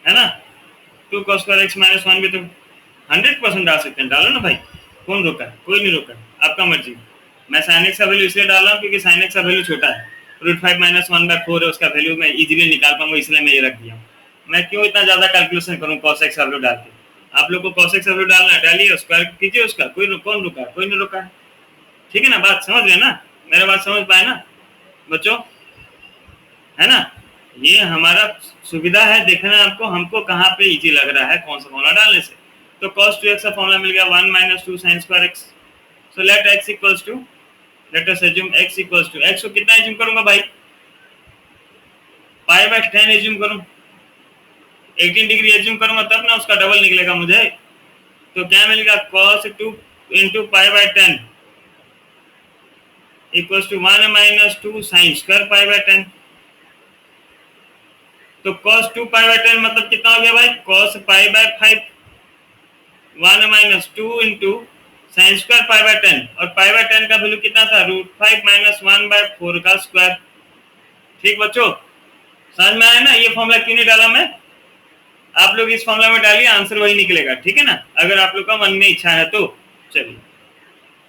है ना। 2 cos स्क्वायर x - 1 भी तो 100% डाल सकते हैं, डालो ना भाई, कौन रोका है? कोई नहीं रोका, आपका मर्जी। मैं sin x का वैल्यू इसलिए डाल रहा हूँ क्योंकि sin x का वैल्यू छोटा है, √5 - 1/4 है उसका वैल्यू, मैं इजीली निकाल पाऊंगा, इसलिए मैं ये रख दिया। मैं क्यों इतना ज्यादा कैलकुलेशन करूँ cos x का वैल्यू डाल के? आप लोग को cos x का वैल्यू डालना है, डालिए, स्क्वायर कीजिए उसका, कौन रुका है? कोई नहीं रुका है, ठीक है ना। बात समझ रहे ना, मेरा बात समझ पाए ना बच्चों, है ना। ये हमारा सुविधा है देखना आपको, हमको कहाँ पे इजी लग रहा है कौन सा फॉर्मूला डालने से। तो cos 2x का फॉर्मूला मिल गया 1 - 2 sin square x। So let x equals to, let us assume x equals to, x को कितना एज्यूम करूंगा भाई? π/10 एज्यूम करूं, 18 डिग्री एज्यूम करूंगा तब ना उसका डबल निकलेगा मुझे। तो क्या मिलेगा? cos 2 × π/10 equals to 1 - 2 sin square π/10। तो cos 2 π/10 मतलब कितना हो गया भाई? cos π/5, 1 - 2 × sin स्क्वायर π/10, और π/10 का वैल्यू कितना था? √5 - 1/4 का स्क्वायर। ठीक बच्चों, समझ में आया ना? ये फॉर्मूला क्यों नहीं डाला मैं? आप लोग इस फॉर्मूला में डालिए, आंसर वही निकलेगा, ठीक है ना, अगर आप लोग का मन में इच्छा है तो। चलिए,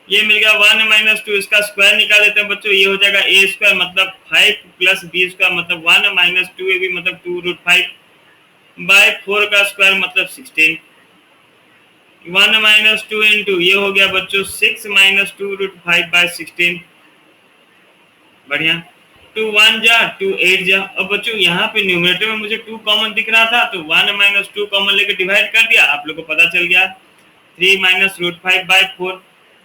ये मिल गया 1 - 2, इसका स्क्वायर निकाल लेते हैं बच्चों, ये हो जाएगा a स्क्वायर मतलब 5 + b स्क्वायर मतलब 1 - 2ab मतलब 2√5/4 का स्क्वायर मतलब 16। 1 - 2 इंटू ये हो गया बच्चों 6 - 2√5/16। बढ़िया, 2 1 जा 2 8 जा। अब बच्चों यहाँ पे न्यूमरेटर में मुझे 2 कॉमन दिख रहा था, तो 1 - 2 कॉमन लेके डिवाइड कर दिया, आप लोग को पता चल गया 3 - √5/4।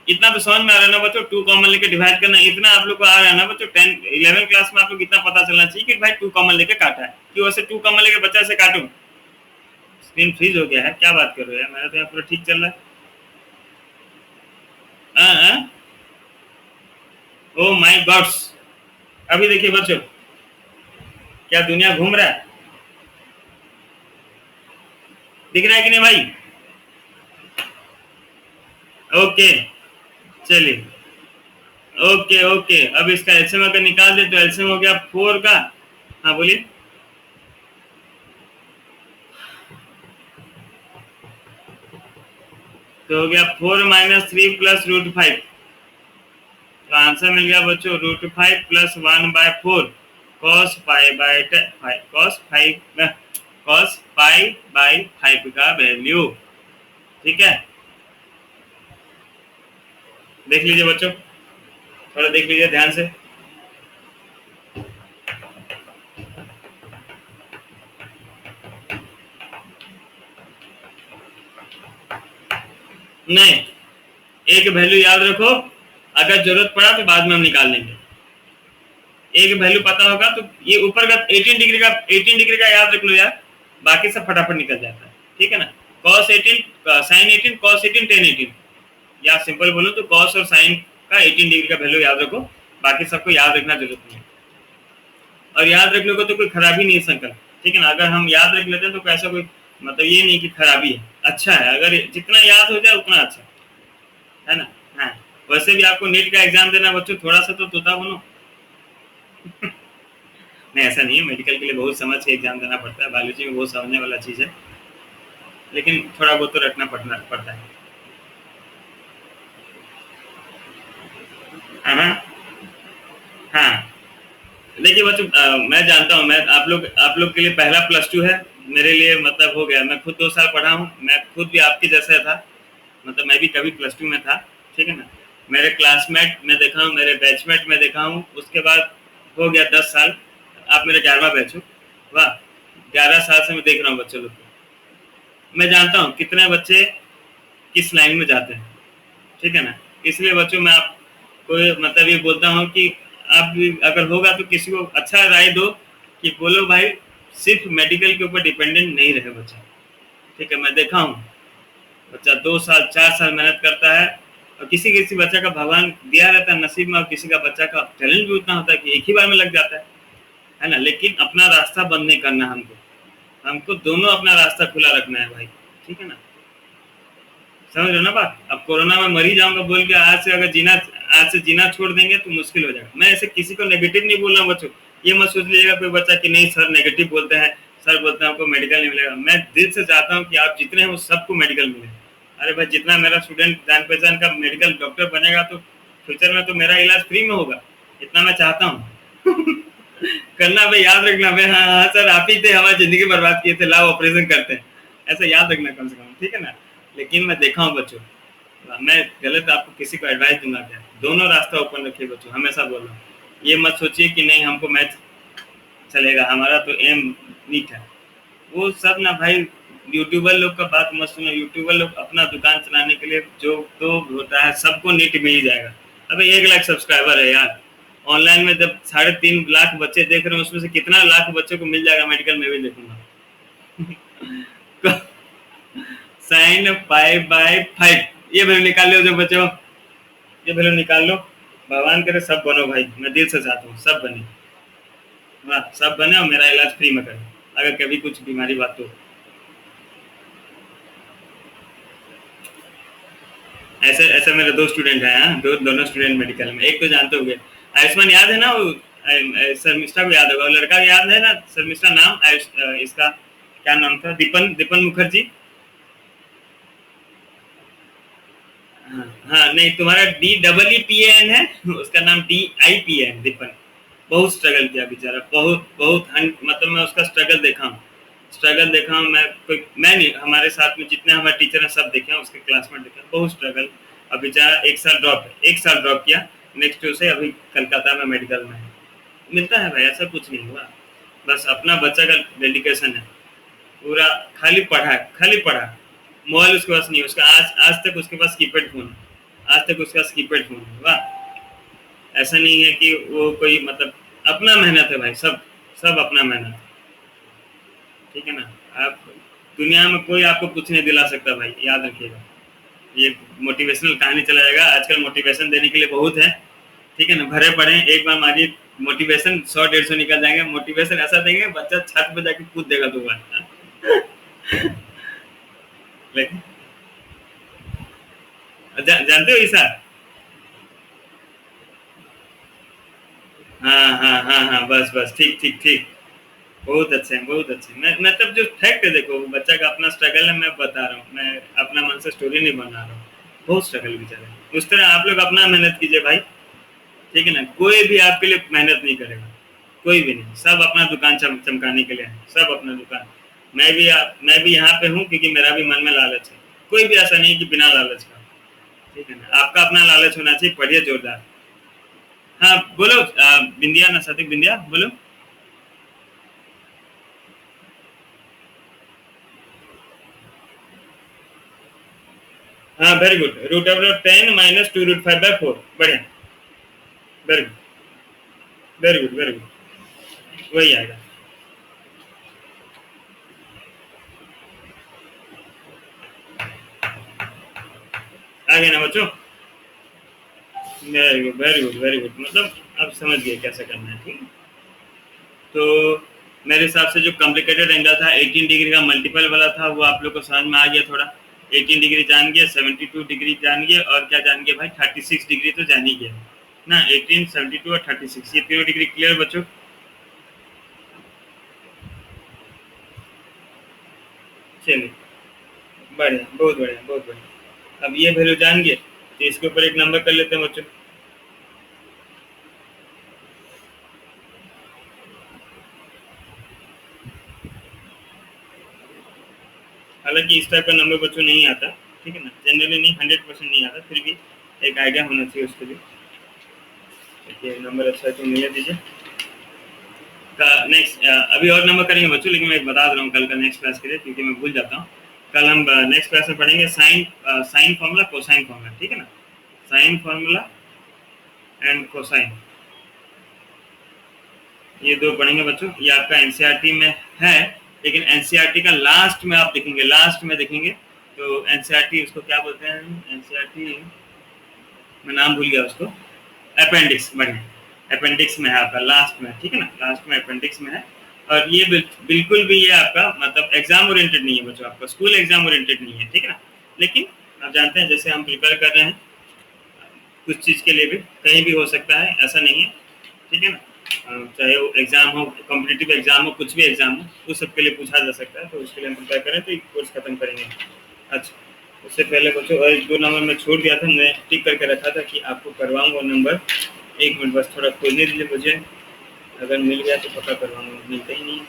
इतना तो समझ में आ रहा है ना बच्चों, 2 कॉमन लेके डिवाइड करना, इतना आप लोग को आ रहा है ना बच्चों। 10 11 क्लास में आप लोग इतना पता चलना चाहिए कि भाई 2 कॉमन लेके काटा है, कि वैसे 2 कॉमन लेके बच्चा से काटूं। स्क्रीन फ्रीज हो गया है, क्या बात कर रहे हो यार, मेरा तो यहाँ पूरा ठीक चल रहा है। ओ माय गॉड्स, अभी देखिए बच्चों, क्या दुनिया घूम रहा है, दिख रहा है कि नहीं भाई? ओके, चलिए, ओके ओके। अब इसका एलसीएम अगर निकाल दे तो एलसीएम हो गया 4 का। हाँ बोलिए। तो हो गया 4 - 3 + √5, तो आंसर मिल गया बच्चों √5 + 1/4 cos π/10 cos π/5 का वैल्यू, ठीक है। देख लीजिए बच्चों, थोड़ा देख लीजिए ध्यान से। नहीं, एक वैल्यू याद रखो, अगर जरूरत पड़ा तो बाद में हम निकाल लेंगे। एक वैल्यू पता होगा तो ये ऊपर का 18 डिग्री का याद रख लो यार, बाकी सब फटाफट निकल जाता है, ठीक है ना। cos 18 sin 18 cos 18 tan 18, या सिंपल बोलो तो cos और sin का 18 डिग्री का वैल्यू याद रखो, बाकी सबको याद रखना जरूरत नहीं है। और याद रख लोगे तो कोई खराबी नहीं है संकल्प, ठीक है ना। अगर हम याद रख लेते हैं तो कैसा कोई मतलब ये नहीं कि खराबी है, अच्छा है, अगर जितना याद हो जाए उतना अच्छा है ना। हाँ, वैसे भी आपको नीट का एग्जाम देना बच्चों, थोड़ा सा तो तोता बनो। नहीं ऐसा नहीं है, मेडिकल के लिए बहुत समझ के एग्जाम देना पड़ता है, बायोलॉजी में बहुत समझने वाला चीज़ है, लेकिन थोड़ा बहुत तो रखना पड़ता है। हाँ हाँ, देखिए बच्चों, मैं जानता हूँ, मैं आप लोग के लिए पहला +2 है, मेरे लिए मतलब हो गया। मैं खुद 2 साल पढ़ा हूँ, मैं खुद भी आपके जैसा था, मतलब मैं भी कभी +2 में था, ठीक है ना। मेरे क्लासमेट में देखा हूँ, मेरे बैचमेट में देखा हूँ, उसके बाद हो गया 10 साल, आप मेरे 11वां बैच हो, वाह। 11 साल से मैं देख रहा हूँ बच्चे लोग को। मैं जानता हूँ कितने बच्चे किस लाइन में जाते हैं, ठीक है ना। इसलिए बच्चों मैं आपको मतलब ये बोलता हूँ कि आप भी अगर होगा तो किसी को अच्छा राय दो कि बोलो भाई सिर्फ मेडिकल के ऊपर डिपेंडेंट नहीं रहे बच्चा, ठीक है। मैं देखा हूँ बच्चा 2 साल 4 साल मेहनत करता है, और किसी किसी बच्चा का भगवान दिया रहता है नसीब में, और किसी का बच्चा का टैलेंट भी उतना होता है कि एक ही बार में लग जाता है ना। लेकिन अपना रास्ता बंद नहीं करना हमको, हमको दोनों अपना रास्ता खुला रखना है भाई, ठीक है ना। समझ रहे हो ना बात। अब कोरोना में मर ही जाऊंगा बोल के आज से अगर जीना, आज से जीना छोड़ देंगे तो मुश्किल हो जाएगा। मैं ऐसे किसी को नेगेटिव नहीं बोल रहा हूँ बच्चों, ये मत सोच लीजिएगा कोई बच्चा कि नहीं सर नेगेटिव बोलते हैं, सर बोलते हैं हमको मेडिकल नहीं मिलेगा। मैं दिल से चाहता हूँ कि आप जितने हैं वो सबको मेडिकल मिले। अरे भाई जितना मेरा स्टूडेंट जान पहचान का मेडिकल डॉक्टर बनेगा तो फ्यूचर में तो मेरा इलाज फ्री में होगा, इतना मैं चाहता हूँ। करना भाई, याद रखना भाई। हाँ हाँ सर आप ही थे हमारी जिंदगी बर्बाद किए थे, लाओ ऑपरेशन करते हैं, ऐसा याद रखना कम से कम, ठीक है ना। लेकिन मैं देखा हूँ बच्चों, मैं गलत आपको किसी को एडवाइस दूंगा क्या, दोनों रास्ता ओपन रखिए बच्चों, हमेशा बोल रहा हूँ। ये मत सोचिए कि नहीं हमको मैथ चलेगा, हमारा तो एम नीट है। वो सब ना भाई यूट्यूबर लोग का बात मत सुनो। यूट्यूबर लोग अपना दुकान चलाने के लिए जो तो होता है, सबको नीट मिल ही जाएगा। अबे 1 लाख सब्सक्राइबर है यार, ऑनलाइन में जब 3.5 लाख बच्चे देख रहे हैं उसमें से कितना लाख बच्चों को मिल जाएगा मेडिकल, में भी देखूंगा। साइन 5/5 ये वैल्यू निकाल लो जो बच्चों, ये वैल्यू निकाल लो। भगवान करे सब बनो भाई, मैं दिल से चाहता हूँ सब बने। हाँ सब बने और मेरा इलाज फ्री में करें अगर कभी कुछ बीमारी बात तो। ऐसे ऐसे मेरे 2 स्टूडेंट हैं, हाँ, दोनों स्टूडेंट मेडिकल में। एक तो जानते हो आयुष्मान, याद है ना वो शर्मिष्ठा को याद होगा, वो लड़का याद है ना शर्मिष्ठा नाम, इसका क्या नाम था, दीपन दीपन मुखर्जी। हाँ हाँ नहीं तुम्हारा DEEPAN है, उसका नाम DIPN दीपन। बहुत स्ट्रगल किया बेचारा, बहुत बहुत मतलब मैं उसका स्ट्रगल देखा हूँ, स्ट्रगल देखा हूँ मैं। कोई मैं नहीं, हमारे साथ में जितने हमारे टीचर हैं सब देखे हैं, उसके क्लासमेट देखे हैं, बहुत स्ट्रगल। अब बेचारा 1 साल ड्रॉप किया, नेक्स्ट से अभी कलकत्ता में मेडिकल में है। मिलता है भाई, ऐसा कुछ नहीं हुआ, बस अपना बच्चा का डेडिकेशन है पूरा। खाली पढ़ा, खाली पढ़ा, मोबाइल उसके पास नहीं है, उसका आज आज तक उसके पास कीपैड फोन है, आज तक उसके पास कीपैड फोन है। वाह, ऐसा नहीं है कि वो कोई मतलब, अपना मेहनत है भाई, सब सब अपना मेहनत, ठीक है ना। आप दुनिया में कोई आपको कुछ नहीं दिला सकता भाई, याद रखिएगा। ये मोटिवेशनल कहानी चला जाएगा, आजकल मोटिवेशन देने के लिए बहुत है, ठीक है ना। भरे पड़े एक बार मारिए मोटिवेशन, 100-150 निकल जाएंगे। मोटिवेशन ऐसा देंगे बच्चा छत पे जाके कूद देगा 2 बार। लेकिन जानते हो ईसा। हाँ हाँ हाँ हाँ बस बस ठीक ठीक ठीक, बहुत अच्छे हैं बहुत अच्छे। मैं मतलब जो फैक्ट है देखो, बच्चा का अपना स्ट्रगल है, मैं बता रहा हूँ, मैं अपना मन से स्टोरी नहीं बना रहा हूँ। बहुत स्ट्रगल बेचारे, उस तरह आप लोग अपना मेहनत कीजिए भाई, ठीक है ना। कोई भी आपके लिए मेहनत नहीं करेगा, कोई भी नहीं, सब अपना दुकान चमकाने के लिए है, सब अपना दुकान। मैं भी यहाँ पे हूँ क्योंकि मेरा भी मन में लालच है, कोई भी ऐसा नहीं कि बिना लालच का, ठीक है ना। आपका अपना लालच होना चाहिए, पढ़िए जोरदार। हाँ बोलो बिंदिया ना सतिक बिंदिया बोलो। हाँ वेरी गुड, √10 - 2√5/4, बढ़िया, very good very good very good, वही आएगा। आ गया ना बच्चों, very good very good very good, मतलब आप समझ गए कैसे करना है, ठीक है। तो मेरे हिसाब से जो कॉम्प्लिकेटेड एंगल था 18 डिग्री का मल्टीपल वाला था, वो आप लोग को समझ में आ गया थोड़ा। 18 डिग्री जान गए, 72 डिग्री जान गए, और क्या जान गए भाई 36 डिग्री तो जान ही गया ना। 18, 72 और 36, ये तीनों डिग्री क्लियर बच्चों। चलिए बढ़िया, बहुत बढ़िया बहुत बढ़िया। अब ये वैल्यू जान गए तो इसके ऊपर एक नंबर कर लेते हैं बच्चों। हालांकि इस टाइप का नंबर बच्चों नहीं आता, ठीक है ना, जनरली नहीं, 100% नहीं आता, फिर भी एक आइडिया होना चाहिए उसके लिए। देखिए नंबर अच्छा है तो मिले दीजिए। का नेक्स्ट अभी और नंबर करेंगे बच्चों, लेकिन मैं बता दे रहा हूँ कल का नेक्स्ट क्लास के लिए, क्योंकि मैं भूल जाता हूँ। कल हम नेक्स्ट क्लास में पढ़ेंगे sine sine formula, cosine formula, ठीक है ना। साइन फॉर्मूला एंड कोसाइन, ये दो पढ़ेंगे बच्चों। ये आपका एनसीईआरटी में है, लेकिन एनसीईआरटी का लास्ट में आप देखेंगे, लास्ट में देखेंगे तो एनसीईआरटी उसको क्या बोलते हैं, एनसीईआरटी मैं नाम भूल गया उसको, अपेंडिक्स, बढ़िया अपेंडिक्स में है आपका, लास्ट में, ठीक है ना, लास्ट में अपेंडिक्स में है। और ये बिल्कुल भी ये आपका मतलब एग्जाम ओरिएंटेड नहीं है बच्चों, आपका स्कूल एग्जाम ओरिएंटेड नहीं है, ठीक है ना। लेकिन आप जानते हैं जैसे हम प्रिपेयर कर रहे हैं कुछ चीज़ के लिए भी, कहीं भी हो सकता है, ऐसा नहीं है, ठीक है ना। चाहे वो एग्जाम हो, कॉम्पिटिटिव एग्जाम हो, कुछ भी एग्जाम हो, उस सब के लिए पूछा जा सकता है, तो उसके लिए हम प्रिपेयर करें तो कोर्स खत्म करेंगे। अच्छा, उससे पहले बच्चों एक दो नंबर में छोड़ दिया था, मैं टिक करके रखा था कि आपको करवाऊंगा नंबर। एक मिनट बस थोड़ा खोलने दीजिए मुझे, अगर मिल गया तो पता करवाऊंगा, मिलता ही नहीं।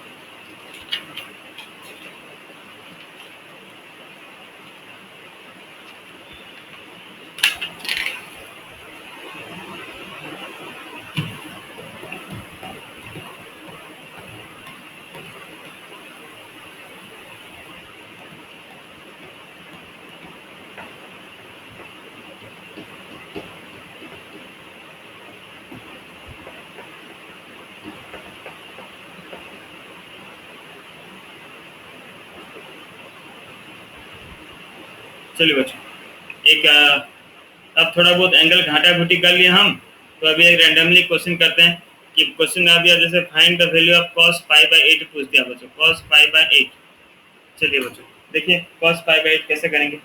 चलिए बच्चों, एक अब थोड़ा बहुत एंगल घाटा घुटी कर लिए हम, तो अभी एक रैंडमली क्वेश्चन करते हैं कि क्वेश्चन आ दिया जैसे find the value of cos pi by 8 पूछ दिया बच्चों, cos पाई बाय 8। चलिए बच्चों देखिए cos पाई बाय 8 कैसे करेंगे।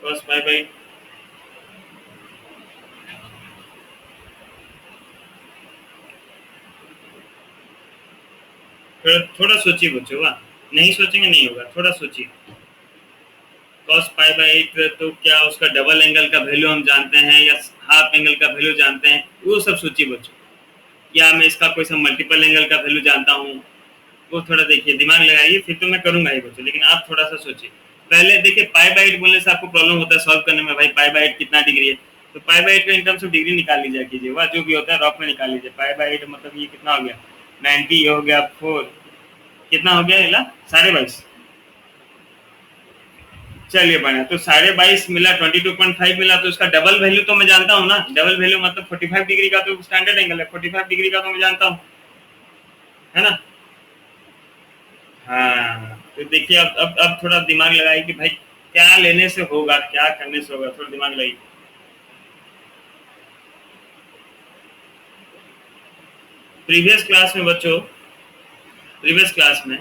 cos पाई बाय थोड़ा सोचिए बच्चों, वाह नहीं सोचेंगे नहीं होगा, थोड़ा सोचिए। cos पाई बाय 8 तो क्या उसका डबल एंगल का वैल्यू हम जानते हैं या हाफ एंगल का वैल्यू जानते हैं, वो सब सोचिए बच्चों। या मैं इसका कोई सा मल्टीपल एंगल का वैल्यू जानता हूँ, वो थोड़ा देखिए, दिमाग लगाइए, फिर तो मैं करूंगा ही बच्चों, लेकिन आप थोड़ा सा सोचिए। पहले देखिए पाई बाय 8 बोलने से आपको प्रॉब्लम होता है सॉल्व करने में, भाई पाई बाय 8 कितना डिग्री है, तो पाई बाय 8 का इन टर्म्स ऑफ डिग्री निकाल लीजिए, कीजिए वह जो भी होता है रॉफ में निकाल लीजिए। पाई बाय 8 मतलब ये कितना हो गया, 90 हो गया 4, कितना हो गया इला 22.5। चलिए बढ़िया, तो 22.5 मिला, 22.5 मिला, तो उसका डबल वैल्यू तो मैं जानता हूँ ना, डबल वैल्यू मतलब 45 डिग्री का तो स्टैंडर्ड एंगल है, 45 डिग्री का तो मैं जानता हूँ, है ना। हाँ तो देखिए अब थोड़ा दिमाग लगाइए कि भाई क्या लेने से होगा, क्या करने से होगा, थोड़ा दिमाग लगाइए। प्रीवियस क्लास में बच्चों, प्रीवियस क्लास में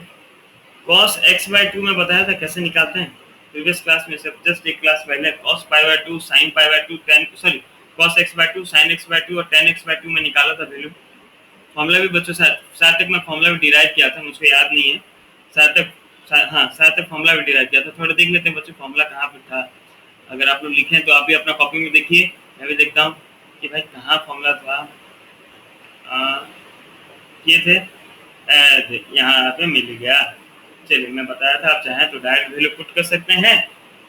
cos x बाय 2 में बताया था कैसे निकालते हैं। प्रीवियस क्लास में सब जस्ट एक क्लास पहले cos pi by 2 sin pi by 2 tan sorry cos x by 2 sin x by 2 और tan x बाय 2 में निकाला था वैल्यू। फॉर्मूला भी बच्चों शायद तक मैं फॉर्मूला भी डिराइव किया था, मुझको याद नहीं है, शायद तक हाँ शायद तक फॉर्मूला भी डिराइव किया था। थोड़ा देख लेते हैं बच्चों फॉर्मूला कहाँ पे था, अगर आप लोग लिखें तो आप भी अपना कॉपी में देखिए, मैं भी देखता हूँ कि भाई कहाँ फॉर्मूला था। ये थे यहाँ पे मिल गया। चलिए मैं बताया था, आप चाहें तो डायरेक्ट वैल्यू पुट कर सकते हैं,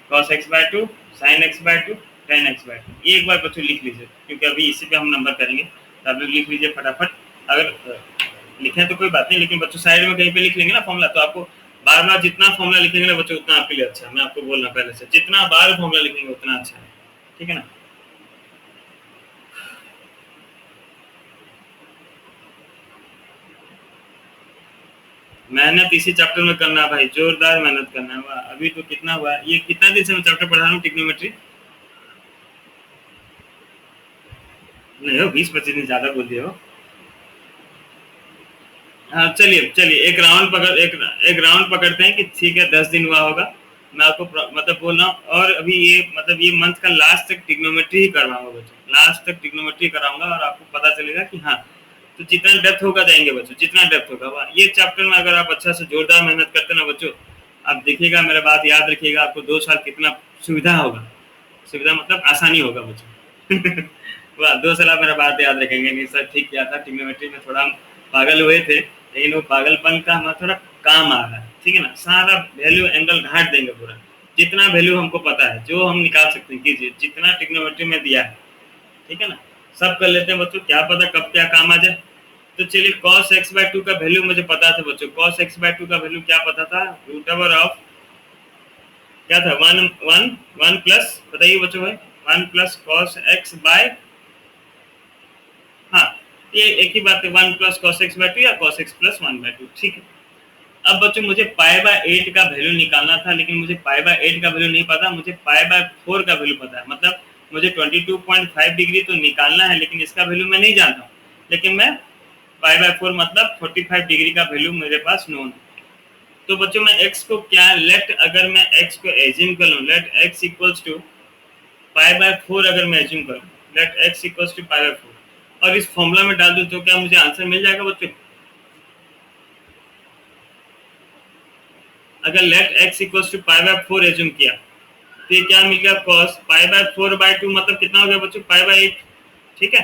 cos x by 2 sin x by 2 tan x by 2। ये एक बार बच्चों लिख लीजिए, क्योंकि अभी इसी पे हम नंबर करेंगे, तो आप लोग लिख लीजिए फटाफट। अगर लिखें तो कोई बात नहीं, लेकिन बच्चों साइड में कहीं पे लिख लेंगे ना फॉर्मूला, तो आपको बार बार जितना फॉर्मूला लिखेंगे ना बच्चों उतना आपके लिए अच्छा है, मैं आपको बोलना पहले से, जितना बार फॉर्मूला लिखेंगे उतना अच्छा है, ठीक है ना। मेहनत इसी चैप्टर में करना भाई, जोरदार मेहनत करना है। अभी तो कितना हुआ, ये कितना दिन से मैं चैप्टर पढ़ा रहा हूँ टिग्नोमेट्री, नहीं हो 20-25 दिन ज्यादा बोल दिए हो। हाँ चलिए चलिए एक राउंड पकड़ते हैं कि ठीक है 10 दिन हुआ होगा। मैं आपको मतलब बोल रहा हूँ, और अभी ये मतलब ये मंथ का लास्ट तक टिग्नोमेट्री ही करवाऊंगा बच्चों, लास्ट तक टिग्नोमेट्री कराऊंगा, और आपको पता चलेगा कि हाँ तो जितना डेप्थ होगा देंगे बच्चों, जितना डेप्थ होगा वाह। ये चैप्टर में अगर आप अच्छा से जोरदार मेहनत करते ना बच्चों, आप देखिएगा, मेरा बात याद रखिएगा, आपको 2 साल कितना सुविधा होगा, सुविधा मतलब आसानी होगा बच्चों। वाह 2 साल आप मेरा बात याद रखेंगे, नहीं सर ठीक किया था, टिग्नोमेट्री में थोड़ा हम पागल हुए थे, लेकिन वो पागलपन का हमारा थोड़ा काम आ रहा है, ठीक है ना। सारा वैल्यू एंगल घाट देंगे पूरा, जितना वैल्यू हमको पता है जो हम निकाल सकते हैं, कीजिए जितना टिग्नोमेट्री में दिया है, ठीक है ना, सब कर लेते हैं बच्चों, क्या पता कब क्या काम आ जाए। तो चलिए cos x/2 का वैल्यू मुझे पता था बच्चों, cos x/2 का वैल्यू क्या पता था, रूट ओवर ऑफ क्या था, वन वन वन प्लस, बताइए बच्चों भाई, one plus cos x by, हाँ ये एक ही बात है, one plus cos x by two या cos x plus one by two, ठीक है। अब बच्चों मुझे पाई बाय 8 का वैल्यू निकालना था, लेकिन मुझे पाई बाय 8 का वैल्यू नहीं पता, मुझे पाई बाय 4 का वैल्यू पता है, मतलब मुझे 22.5 डिग्री तो निकालना है, लेकिन इसका वैल्यू मैं नहीं जानता हूँ, लेकिन मैं पाई बाय 4 मतलब 45 डिग्री का वैल्यू मेरे पास नोन है। तो बच्चों मैं x को क्या, लेट अगर मैं x को एज्यूम कर लूँ, let x equals to pi by 4, अगर मैं एज्यूम करूँ let x equals to pi by 4 और इस फॉर्मूला में डाल दूँ, तो क्या मुझे आंसर मिल जाएगा बच्चों। अगर let x equals to pi by 4 assume किया तो ये क्या मिल गया, cos पाई बाय 4 बाय 2 मतलब कितना हो गया बच्चों, पाई बाय 8, ठीक है,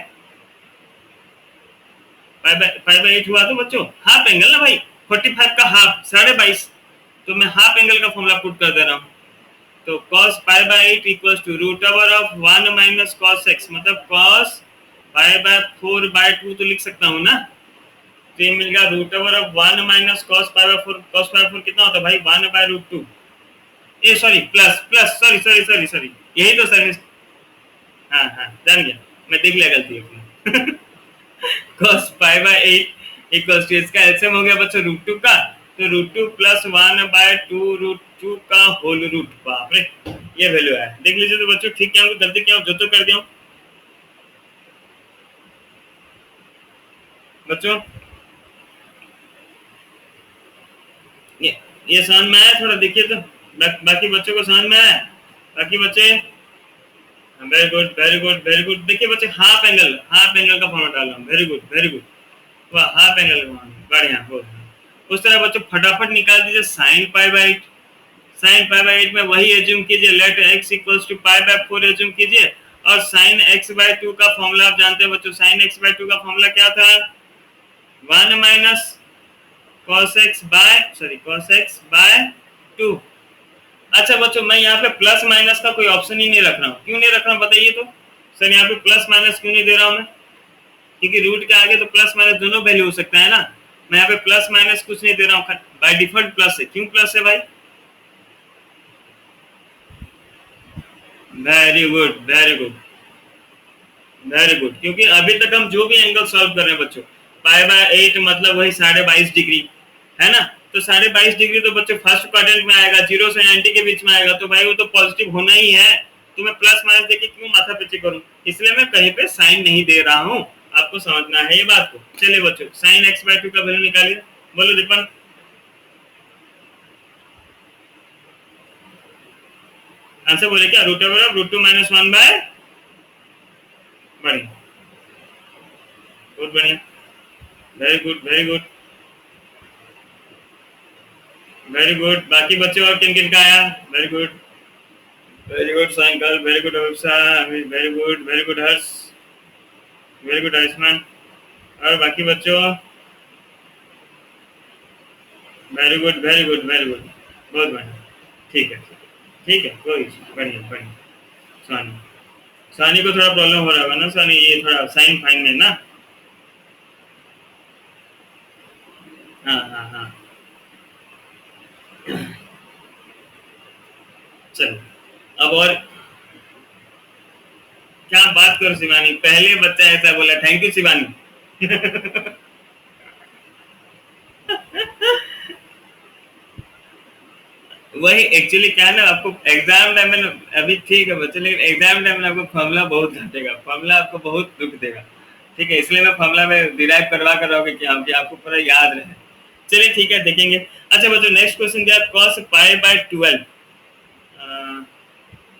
पाई बाय 8 हुआ तो बच्चों हाफ एंगल ना भाई, 45 का हाफ 22.5, तो मैं हाफ एंगल का फॉर्मूला पुट कर दे रहा हूँ। तो cos pi by 8 equals to root over of 1 minus cos x, मतलब cos पाई बाय 4 बाय 2 तो लिख सकता हूँ ना, तो ये मिल गया root over of 1 minus cos pi by 4, cos pi by 4 कितना होता है भाई, 1 बाय रूट 2, ए sorry plus plus sorry sorry sorry sorry, यही तो सर, हाँ हाँ जान गया, मैं देख लिया गलती अपनी cos pi by 8 equals to, इसका एलसीएम हो गया बच्चों रूट 2 का, तो रूट 2 प्लस 1 बाय 2 रूट 2 का होल रूट, बाप रे ये वैल्यू है, देख लीजिए तो बच्चों, ठीक क्या गलती क्या जो तो कर दिया बच्चों, ये ये समझ में आया थोड़ा, देखिए तो बाकी बच्चों को समझ में आया, बाकी बच्चे, very good very good very good, देखिए बच्चे हाफ एंगल का फॉर्मूला डाल रहा हूँ, वेरी गुड वेरी गुड, वाह हाफ एंगल का फॉर्मूला बढ़िया हो, उस तरह बच्चों फटाफट निकाल दीजिए sine pi by 8, sine pi by 8 में वही एज्यूम कीजिए, let x equals to pi by 4 assume कीजिए, और साइन x बाय 2 का फॉर्मूला आप जानते हैं बच्चों, साइन x बाय 2 का फॉर्मूला क्या था, 1 minus cos x by sorry cos x by 2। अच्छा बच्चों मैं यहाँ पे प्लस माइनस का कोई ऑप्शन ही नहीं रख रहा हूँ, क्यों नहीं रख रहा हूँ बताइए तो, सर यहाँ पे प्लस माइनस क्यों नहीं दे रहा हूँ मैं, क्योंकि रूट के आगे तो प्लस माइनस दोनों वैल्यू हो सकता है ना, मैं यहाँ पे प्लस माइनस कुछ नहीं दे रहा हूँ, बाय डिफॉल्ट प्लस है, क्यों प्लस है भाई, very good very good very good, क्योंकि अभी तक हम जो भी एंगल सॉल्व कर रहे हैं बच्चों, पाई बाय 8 मतलब वही 22.5 डिग्री है ना, तो 22.5 डिग्री तो बच्चों फर्स्ट क्वाड्रेंट में आएगा, 0 से 90 के बीच में आएगा, तो भाई वो तो पॉजिटिव होना ही है, तो मैं प्लस माइनस देके क्यों माथा पीछे करूं, इसलिए मैं कहीं पे साइन नहीं दे रहा हूं, आपको समझना है ये बात को। चलिए बच्चों साइन एक्स बाय 2 का वैल्यू निकालिए, बोलो दीपन, आंसर बोले क्या, root over of root 2 minus 1 by, बढ़िया बहुत बढ़िया, very good very good very good, बाकी बच्चे और किन किन का आया, वेरी गुड सायंकाल, very good Abhisha, very good Harsh, very good Ayushman, और बाकी बच्चों very good very good very good, बहुत बढ़िया, ठीक है ठीक है कोई इशू, बढ़िया बढ़िया, सानी सानी को थोड़ा प्रॉब्लम हो रहा होगा ना, सानी ये थोड़ा साइन फाइन में ना, हाँ हाँ हाँ, चलो अब और क्या बात करो शिवानी, पहले बच्चा ऐसा बोला, थैंक यू शिवानी वही एक्चुअली क्या है ना, आपको एग्जाम टाइम में अभी ठीक है बच्चे, लेकिन एग्जाम टाइम में आपको फॉर्मूला बहुत घटेगा, फॉर्मूला आपको बहुत दुख देगा, ठीक है, इसलिए मैं फॉर्मूला में डिराइव करवा कर रहा हूँ कि आपको पूरा याद रहे। चलिए ठीक है देखेंगे। अच्छा बच्चों नेक्स्ट क्वेश्चन क्या है, cos पाई बाय 12,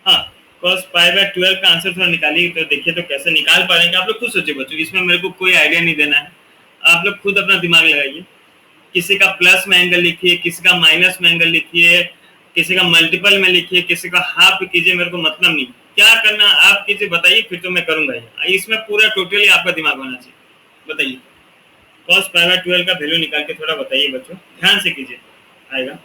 हाँ cos पाई बाय 12 का आंसर थोड़ा निकालिए, तो देखिए तो कैसे निकाल पाएंगे आप लोग, खुद सोचिए बच्चों, इसमें मेरे को कोई आइडिया नहीं देना है, आप लोग खुद अपना दिमाग लगाइए, किसी का प्लस में एंगल लिखिए, किसी का माइनस में एंगल लिखिए, किसी का मल्टीपल में लिखिए, किसी का हाफ कीजिए, मेरे को मतलब नहीं, क्या करना आप कीजिए बताइए, फिर तो मैं करूंगा ही, इसमें पूरा टोटली आपका दिमाग होना चाहिए, बताइए cos पाई बाय 12 का वैल्यू निकाल के थोड़ा बताइए बच्चों, ध्यान से कीजिए आएगा।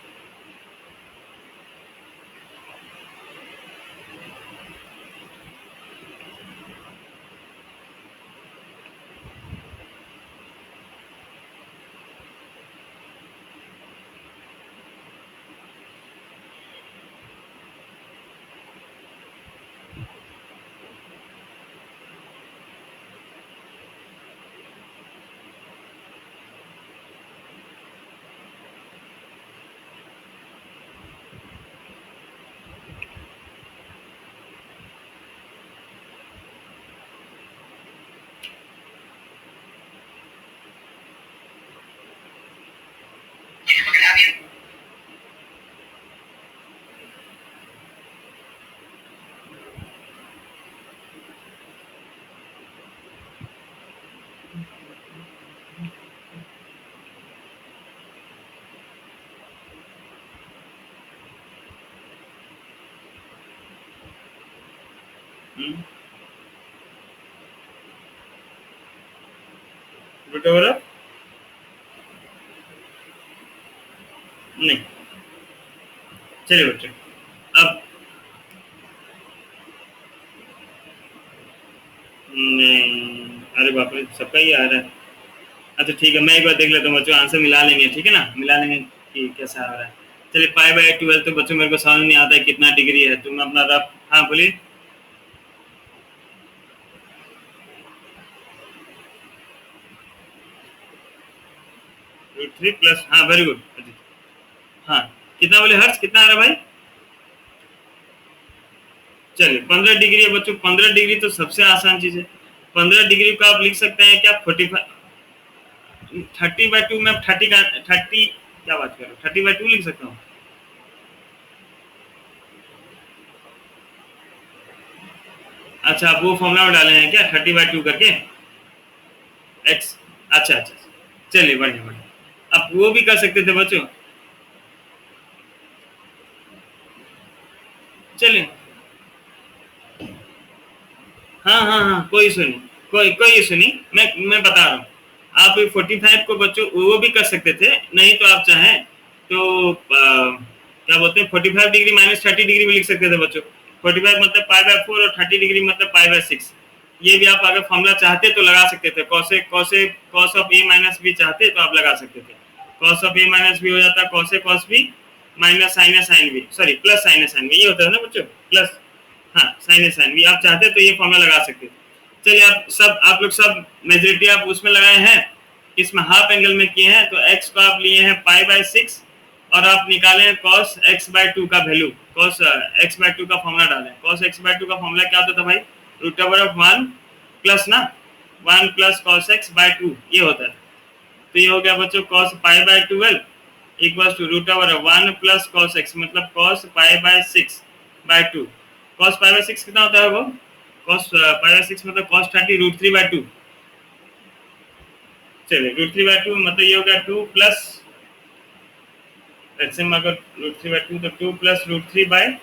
हम्म, रूट ओवर ऑफ नहीं। चलिए बच्चों, अब नहीं, अरे बाप रे, सबका ही आ रहा है। अच्छा ठीक है, मैं एक बार देख लेता हूँ बच्चों, आंसर मिला लेंगे, ठीक है ना, मिला लेंगे कि कैसा आ रहा है। चलिए पाई बाय 12 तो बच्चों मेरे को समझ नहीं आता है कितना डिग्री है, तुम अपना रफ, हाँ बोलिए। रूट 3 प्लस, हाँ वेरी गुड। हाँ, कितना बोले हर्ष, कितना आ रहा है भाई? चलिए 15 डिग्री है बच्चों, 15 डिग्री तो सबसे आसान चीज है। 15 डिग्री को आप लिख सकते हैं क्या, 30/2 में 30 का 30, क्या बात कर रहे हो, 30/2 लिख सकता हूँ। अच्छा, आप वो फॉर्मूला में डाले हैं क्या, 30/2 करके एक्स? अच्छा अच्छा, चलिए बढ़िया बढ़िया, आप वो भी कर सकते थे बच्चों। चलिए, हाँ हाँ हाँ, कोई इशू नहीं, कोई कोई इशू नहीं, मैं बता रहा हूँ। आप 45 को बच्चों वो भी कर सकते थे, नहीं तो आप चाहें तो क्या बोलते हैं, 45 डिग्री माइनस 30 डिग्री भी लिख सकते थे बच्चों। 45 मतलब पाई/4 और 30 डिग्री मतलब पाई/6। ये भी आप अगर फॉर्मूला चाहते तो लगा सकते थे, cos A cos A cos of A minus B चाहते तो आप लगा सकते थे। Cos of A minus B हो जाता cos A cos B minus sine sine B, sorry plus sine sine B, ये होता है ना बच्चों, प्लस, हाँ साइन साइन भी आप चाहते तो ये फॉर्मूला लगा सकते थे। चलिए आप लोग सब मेजोरिटी आप उसमें लगाए हैं, इसमें हाफ एंगल में किए हैं, तो एक्स को आप लिए हैं पाई/6 और आप निकाले हैं कॉस x/2 का वैल्यू, कॉस x/2 का फॉर्मूला डालें। कॉस x/2 का फॉर्मूला क्या होता था भाई, रूट ओवर ऑफ 1 प्लस ना, 1 प्लस कॉस x/2 ये होता है। तो ये हो गया बच्चों कॉस पाई/12 equals to root over 1 plus cos x, मतलब कॉस पाई/6/2। कॉस पाई/6 कितना होता है वो, कॉस पाई/6 मतलब कॉस 30 रूट 3/2। चलिए रूट 3/2 मतलब ये हो गया 2 प्लस, ऐसे में अगर रूट 3/2 तो 2 प्लस रूट 3/2।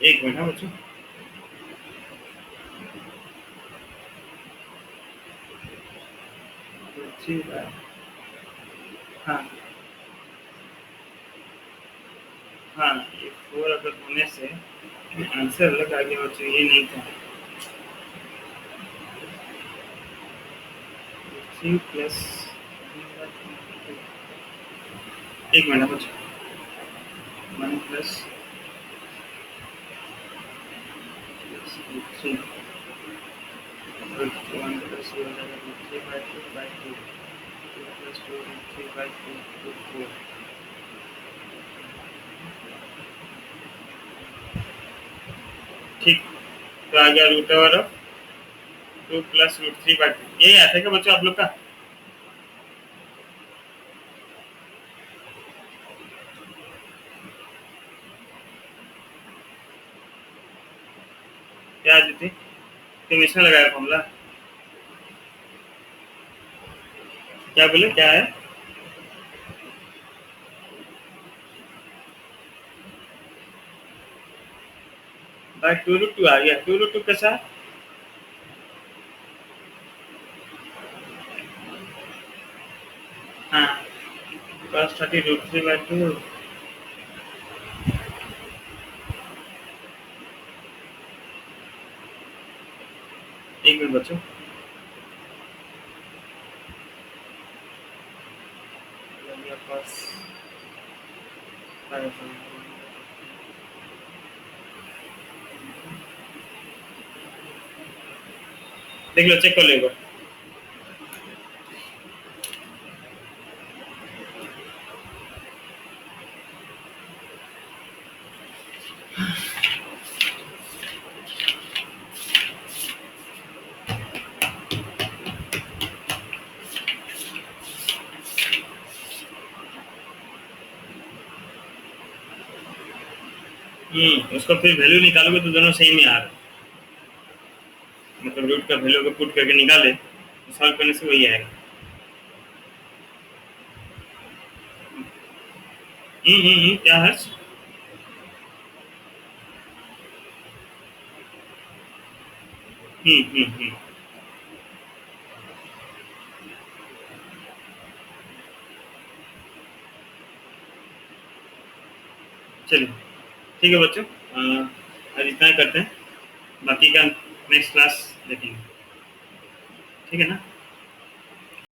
एक मिनट, हाँ बच्चों, रूट 3 बाय, हाँ हाँ, ये 4 अगर होने से आंसर अलग आ गया बच्चों, ये नहीं था। 3 प्लस, एक मिनट बच्चों, 1 प्लस 3, 1 प्लस ये हो जाएगा रूट 3/2/2, 2 प्लस 2 रूट 3/2 रूट 4। ठीक, तो आ गया root over of 2 plus root 3/2, यही आता है क्या बच्चों आप लोग का? क्या आदित्य, तुम इसमें लगाया फॉर्मूला, क्या बोले क्या है? भाई 2√2 आ गया, 2√2 कैसा? हाँ, cos 30 रूट 3/2। एक मिनट बच्चों, पास देख लो, चेक कर लो एक बार। उसको फिर वैल्यू निकालोगे तो दोनों सेम ही आ रहा है, मतलब रूट का वैल्यू को पुट करके निकाले तो सॉल्व करने से वही आएगा। क्या है? हम्म। चलिए ठीक है बच्चों, आज इतना ही करते हैं, बाकी का नेक्स्ट क्लास देखेंगे, ठीक है ना।